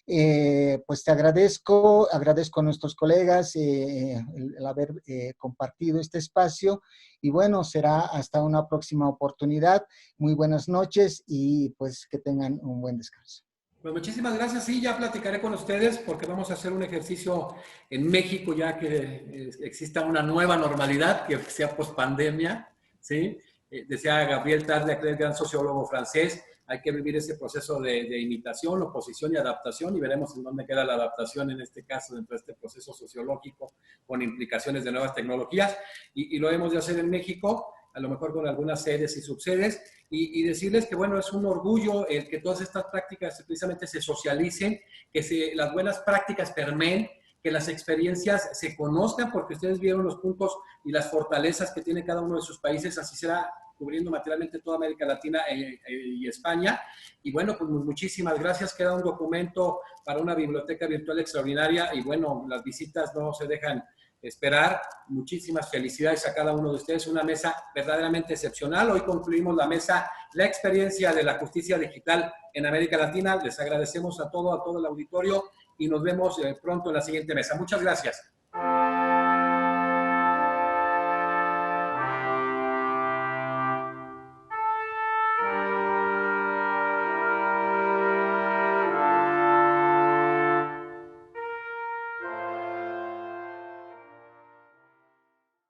Pues te agradezco a nuestros colegas el haber compartido este espacio y bueno, será hasta una próxima oportunidad. Muy buenas noches y pues que tengan un buen descanso. Pues muchísimas gracias. Sí, ya platicaré con ustedes porque vamos a hacer un ejercicio en México ya que exista una nueva normalidad que sea post-pandemia, ¿sí? Decía Gabriel Tarde, aquel gran sociólogo francés, hay que vivir ese proceso de imitación, oposición y adaptación y veremos en dónde queda la adaptación en este caso dentro de este proceso sociológico con implicaciones de nuevas tecnologías y lo hemos de hacer en México a lo mejor con algunas sedes y subsedes, y decirles que, bueno, es un orgullo el que todas estas prácticas precisamente se socialicen, que las buenas prácticas permeen, que las experiencias se conozcan, porque ustedes vieron los puntos y las fortalezas que tiene cada uno de sus países, así será cubriendo materialmente toda América Latina y España. Y bueno, pues muchísimas gracias. Queda un documento para una biblioteca virtual extraordinaria y bueno, las visitas no se dejan esperar. Muchísimas felicidades a cada uno de ustedes. Una mesa verdaderamente excepcional. Hoy concluimos la mesa, la experiencia de la justicia digital en América Latina. Les agradecemos a todo el auditorio y nos vemos pronto en la siguiente mesa. Muchas gracias.